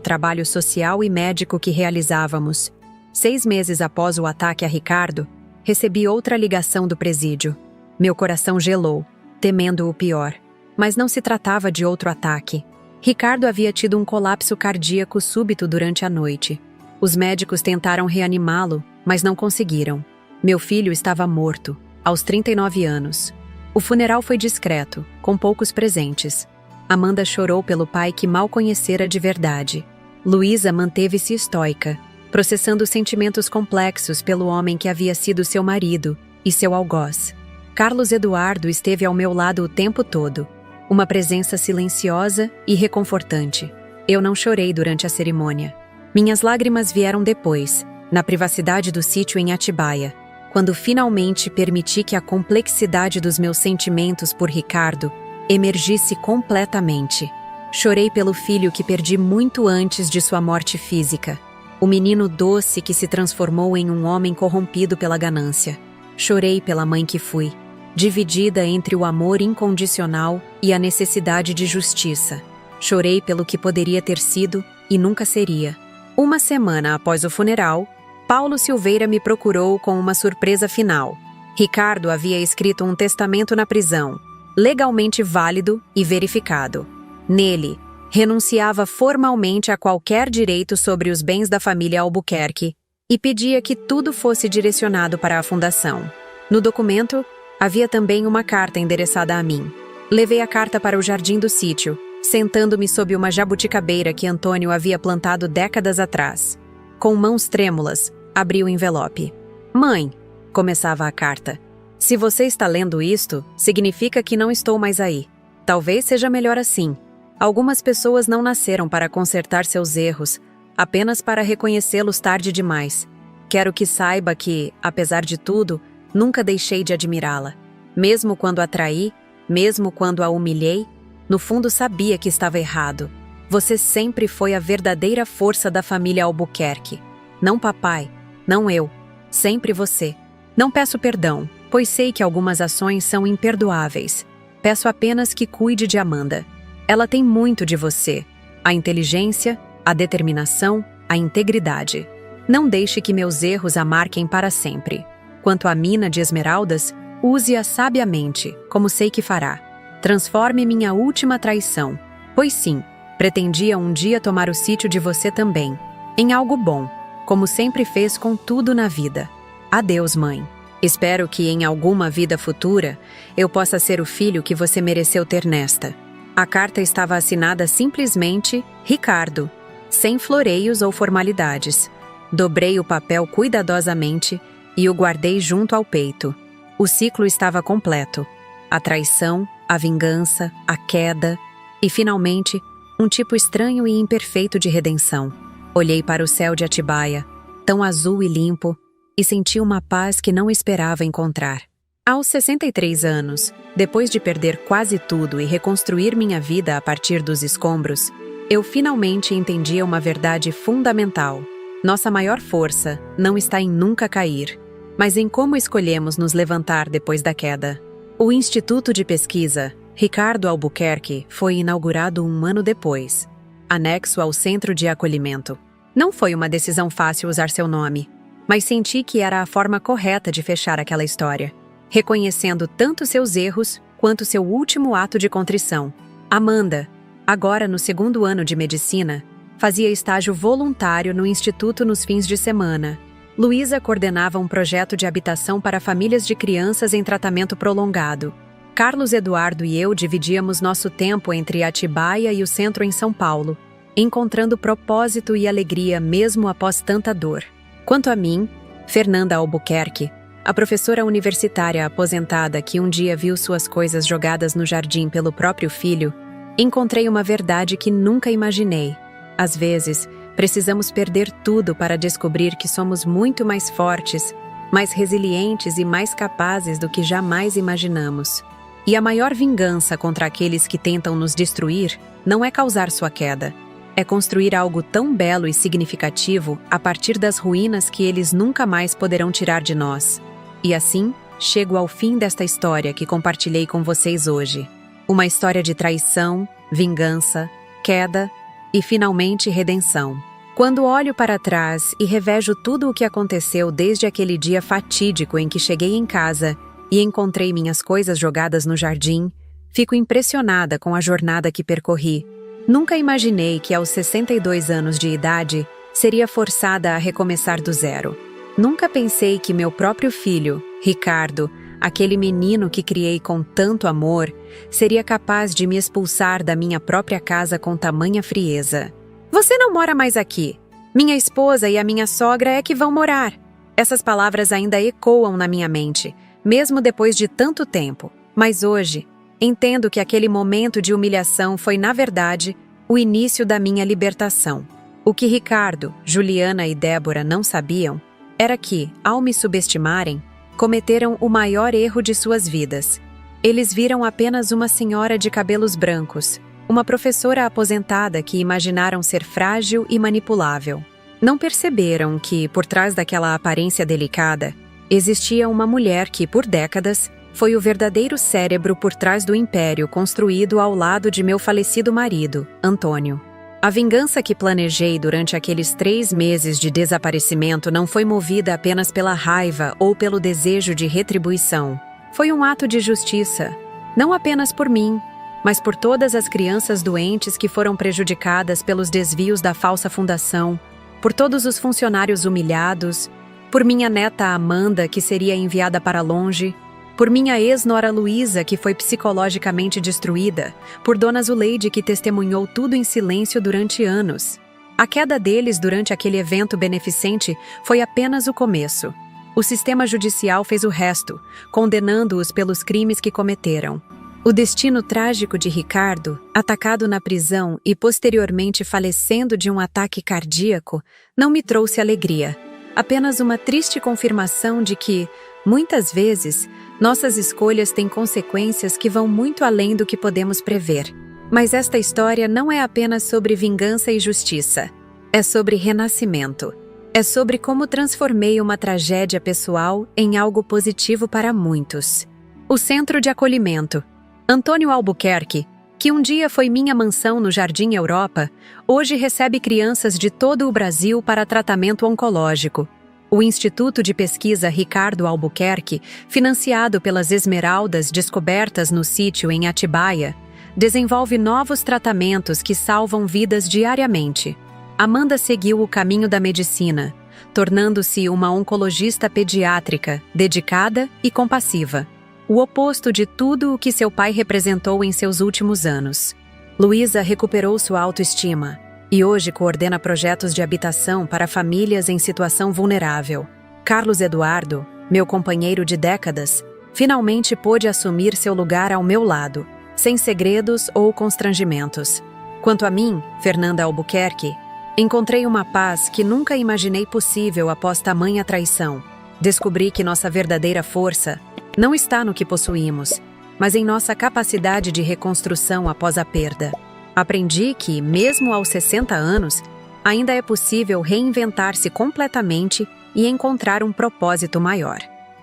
trabalho social e médico que realizávamos. 6 meses após o ataque a Ricardo, recebi outra ligação do presídio. Meu coração gelou, temendo o pior. Mas não se tratava de outro ataque. Ricardo havia tido um colapso cardíaco súbito durante a noite. Os médicos tentaram reanimá-lo, mas não conseguiram. Meu filho estava morto, aos 39 anos. O funeral foi discreto, com poucos presentes. Amanda chorou pelo pai que mal conhecera de verdade. Luísa manteve-se estoica, processando sentimentos complexos pelo homem que havia sido seu marido e seu algoz. Carlos Eduardo esteve ao meu lado o tempo todo, uma presença silenciosa e reconfortante. Eu não chorei durante a cerimônia. Minhas lágrimas vieram depois, na privacidade do sítio em Atibaia, quando finalmente permiti que a complexidade dos meus sentimentos por Ricardo emergisse completamente. Chorei pelo filho que perdi muito antes de sua morte física, o menino doce que se transformou em um homem corrompido pela ganância. Chorei pela mãe que fui, dividida entre o amor incondicional e a necessidade de justiça. Chorei pelo que poderia ter sido e nunca seria. 1 semana após o funeral, Paulo Silveira me procurou com uma surpresa final. Ricardo havia escrito um testamento na prisão, legalmente válido e verificado. Nele, renunciava formalmente a qualquer direito sobre os bens da família Albuquerque e pedia que tudo fosse direcionado para a fundação. No documento, havia também uma carta endereçada a mim. Levei a carta para o jardim do sítio, sentando-me sob uma jabuticabeira que Antônio havia plantado décadas atrás. Com mãos trêmulas, abri o envelope. Mãe, começava a carta. Se você está lendo isto, significa que não estou mais aí. Talvez seja melhor assim. Algumas pessoas não nasceram para consertar seus erros, apenas para reconhecê-los tarde demais. Quero que saiba que, apesar de tudo, nunca deixei de admirá-la. Mesmo quando a traí, mesmo quando a humilhei, no fundo sabia que estava errado. Você sempre foi a verdadeira força da família Albuquerque. Não papai, não eu, sempre você. Não peço perdão, pois sei que algumas ações são imperdoáveis. Peço apenas que cuide de Amanda. Ela tem muito de você. A inteligência, a determinação, a integridade. Não deixe que meus erros a marquem para sempre. Quanto à mina de esmeraldas, use-a sabiamente, como sei que fará. Transforme minha última traição, pois sim, pretendia um dia tomar o sítio de você também, em algo bom, como sempre fez com tudo na vida. Adeus, mãe. Espero que em alguma vida futura eu possa ser o filho que você mereceu ter nesta. A carta estava assinada simplesmente Ricardo, sem floreios ou formalidades. Dobrei o papel cuidadosamente e o guardei junto ao peito. O ciclo estava completo. A traição, a vingança, a queda e, finalmente, um tipo estranho e imperfeito de redenção. Olhei para o céu de Atibaia, tão azul e limpo, e senti uma paz que não esperava encontrar. Aos 63 anos, depois de perder quase tudo e reconstruir minha vida a partir dos escombros, eu finalmente entendia uma verdade fundamental. Nossa maior força não está em nunca cair, mas em como escolhemos nos levantar depois da queda. O Instituto de Pesquisa Ricardo Albuquerque foi inaugurado um ano depois, anexo ao Centro de Acolhimento. Não foi uma decisão fácil usar seu nome, mas senti que era a forma correta de fechar aquela história, reconhecendo tanto seus erros quanto seu último ato de contrição. Amanda, agora no 2º ano de medicina, fazia estágio voluntário no instituto nos fins de semana. Luísa coordenava um projeto de habitação para famílias de crianças em tratamento prolongado. Carlos Eduardo e eu dividíamos nosso tempo entre Atibaia e o centro em São Paulo, encontrando propósito e alegria mesmo após tanta dor. Quanto a mim, Fernanda Albuquerque, a professora universitária aposentada que um dia viu suas coisas jogadas no jardim pelo próprio filho, encontrei uma verdade que nunca imaginei. Às vezes, precisamos perder tudo para descobrir que somos muito mais fortes, mais resilientes e mais capazes do que jamais imaginamos. E a maior vingança contra aqueles que tentam nos destruir não é causar sua queda, é construir algo tão belo e significativo a partir das ruínas que eles nunca mais poderão tirar de nós. E assim, chego ao fim desta história que compartilhei com vocês hoje. Uma história de traição, vingança, queda e, finalmente, redenção. Quando olho para trás e revejo tudo o que aconteceu desde aquele dia fatídico em que cheguei em casa e encontrei minhas coisas jogadas no jardim, fico impressionada com a jornada que percorri. Nunca imaginei que aos 62 anos de idade seria forçada a recomeçar do zero. Nunca pensei que meu próprio filho, Ricardo, aquele menino que criei com tanto amor, seria capaz de me expulsar da minha própria casa com tamanha frieza. Você não mora mais aqui. Minha esposa e a minha sogra é que vão morar. Essas palavras ainda ecoam na minha mente, mesmo depois de tanto tempo. Mas hoje, entendo que aquele momento de humilhação foi, na verdade, o início da minha libertação. O que Ricardo, Juliana e Débora não sabiam era que, ao me subestimarem, cometeram o maior erro de suas vidas. Eles viram apenas uma senhora de cabelos brancos, uma professora aposentada que imaginaram ser frágil e manipulável. Não perceberam que, por trás daquela aparência delicada, existia uma mulher que, por décadas, foi o verdadeiro cérebro por trás do império construído ao lado de meu falecido marido, Antônio. A vingança que planejei durante aqueles 3 meses de desaparecimento não foi movida apenas pela raiva ou pelo desejo de retribuição. Foi um ato de justiça, não apenas por mim, mas por todas as crianças doentes que foram prejudicadas pelos desvios da falsa fundação, por todos os funcionários humilhados, por minha neta Amanda, que seria enviada para longe, por minha ex-nora Luísa, que foi psicologicamente destruída, por Dona Zuleide, que testemunhou tudo em silêncio durante anos. A queda deles durante aquele evento beneficente foi apenas o começo. O sistema judicial fez o resto, condenando-os pelos crimes que cometeram. O destino trágico de Ricardo, atacado na prisão e posteriormente falecendo de um ataque cardíaco, não me trouxe alegria. Apenas uma triste confirmação de que, muitas vezes, nossas escolhas têm consequências que vão muito além do que podemos prever. Mas esta história não é apenas sobre vingança e justiça. É sobre renascimento. É sobre como transformei uma tragédia pessoal em algo positivo para muitos. O Centro de Acolhimento. Antônio Albuquerque, que um dia foi minha mansão no Jardim Europa, hoje recebe crianças de todo o Brasil para tratamento oncológico. O Instituto de Pesquisa Ricardo Albuquerque, financiado pelas esmeraldas descobertas no sítio em Atibaia, desenvolve novos tratamentos que salvam vidas diariamente. Amanda seguiu o caminho da medicina, tornando-se uma oncologista pediátrica, dedicada e compassiva. O oposto de tudo o que seu pai representou em seus últimos anos. Luísa recuperou sua autoestima e hoje coordena projetos de habitação para famílias em situação vulnerável. Carlos Eduardo, meu companheiro de décadas, finalmente pôde assumir seu lugar ao meu lado, sem segredos ou constrangimentos. Quanto a mim, Fernanda Albuquerque, encontrei uma paz que nunca imaginei possível após tamanha traição. Descobri que nossa verdadeira força não está no que possuímos, mas em nossa capacidade de reconstrução após a perda. Aprendi que, mesmo aos 60 anos, ainda é possível reinventar-se completamente e encontrar um propósito maior.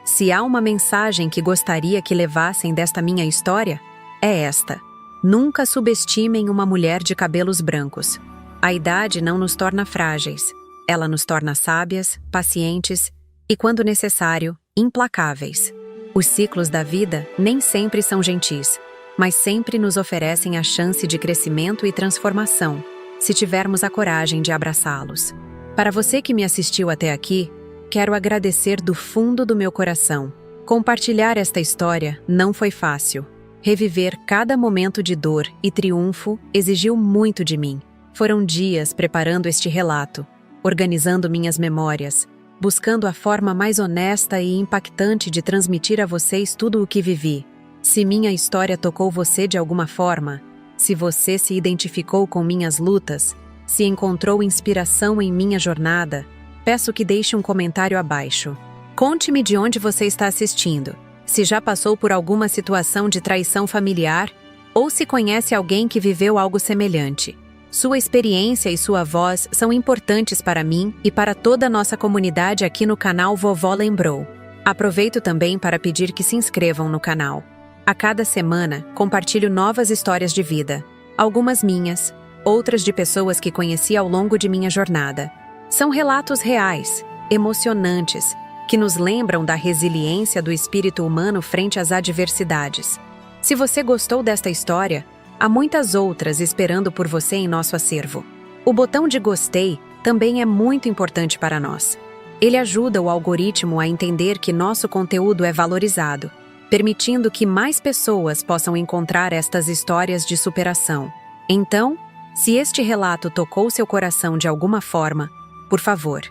Se há uma mensagem que gostaria que levassem desta minha história, é esta: nunca subestimem uma mulher de cabelos brancos. A idade não nos torna frágeis, ela nos torna sábias, pacientes e, quando necessário, implacáveis. Os ciclos da vida nem sempre são gentis, mas sempre nos oferecem a chance de crescimento e transformação, se tivermos a coragem de abraçá-los. Para você que me assistiu até aqui, quero agradecer do fundo do meu coração. Compartilhar esta história não foi fácil. Reviver cada momento de dor e triunfo exigiu muito de mim. Foram dias preparando este relato, organizando minhas memórias, buscando a forma mais honesta e impactante de transmitir a vocês tudo o que vivi. Se minha história tocou você de alguma forma, se você se identificou com minhas lutas, se encontrou inspiração em minha jornada, peço que deixe um comentário abaixo. Conte-me de onde você está assistindo, se já passou por alguma situação de traição familiar ou se conhece alguém que viveu algo semelhante. Sua experiência e sua voz são importantes para mim e para toda a nossa comunidade aqui no canal Vovó Lembrou. Aproveito também para pedir que se inscrevam no canal. A cada semana, compartilho novas histórias de vida. Algumas minhas, outras de pessoas que conheci ao longo de minha jornada. São relatos reais, emocionantes, que nos lembram da resiliência do espírito humano frente às adversidades. Se você gostou desta história, há muitas outras esperando por você em nosso acervo. O botão de gostei também é muito importante para nós. Ele ajuda o algoritmo a entender que nosso conteúdo é valorizado, permitindo que mais pessoas possam encontrar estas histórias de superação. Então, se este relato tocou seu coração de alguma forma, por favor,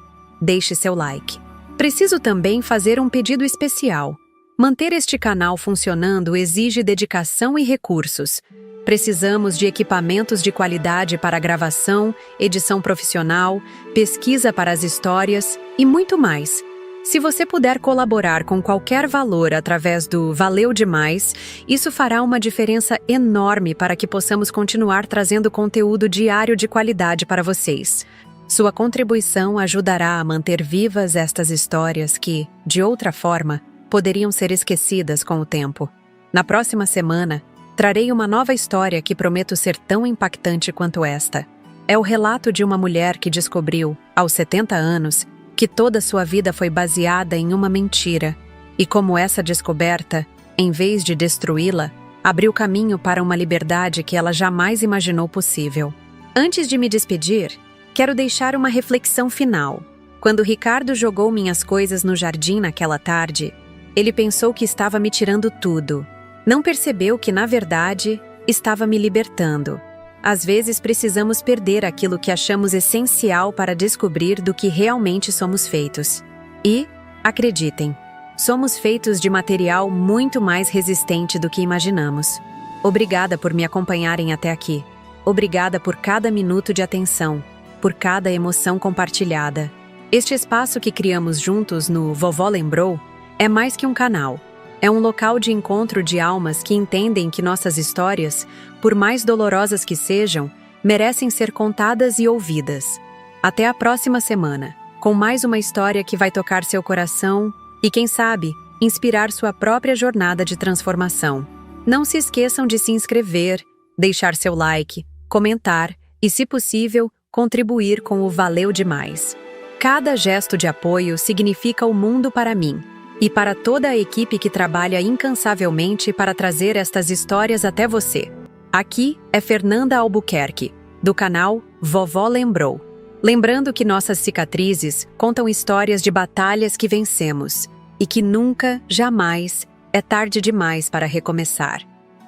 deixe seu like. Preciso também fazer um pedido especial. Manter este canal funcionando exige dedicação e recursos. Precisamos de equipamentos de qualidade para gravação, edição profissional, pesquisa para as histórias e muito mais. Se você puder colaborar com qualquer valor através do Valeu Demais, isso fará uma diferença enorme para que possamos continuar trazendo conteúdo diário de qualidade para vocês. Sua contribuição ajudará a manter vivas estas histórias que, de outra forma, poderiam ser esquecidas com o tempo. Na próxima semana, trarei uma nova história que prometo ser tão impactante quanto esta. É o relato de uma mulher que descobriu, aos 70 anos, que toda sua vida foi baseada em uma mentira, e como essa descoberta, em vez de destruí-la, abriu caminho para uma liberdade que ela jamais imaginou possível. Antes de me despedir, quero deixar uma reflexão final. Quando Ricardo jogou minhas coisas no jardim naquela tarde, ele pensou que estava me tirando tudo. Não percebeu que, na verdade, estava me libertando. Às vezes precisamos perder aquilo que achamos essencial para descobrir do que realmente somos feitos. E, acreditem, somos feitos de material muito mais resistente do que imaginamos. Obrigada por me acompanharem até aqui. Obrigada por cada minuto de atenção, por cada emoção compartilhada. Este espaço que criamos juntos no Vovó Lembrou é mais que um canal. É um local de encontro de almas que entendem que nossas histórias, por mais dolorosas que sejam, merecem ser contadas e ouvidas. Até a próxima semana, com mais uma história que vai tocar seu coração e, quem sabe, inspirar sua própria jornada de transformação. Não se esqueçam de se inscrever, deixar seu like, comentar e, se possível, contribuir com o Valeu Demais. Cada gesto de apoio significa o mundo para mim e para toda a equipe que trabalha incansavelmente para trazer estas histórias até você. Aqui é Fernanda Albuquerque, do canal Vovó Lembrou. Lembrando que nossas cicatrizes contam histórias de batalhas que vencemos e que nunca, jamais, é tarde demais para recomeçar.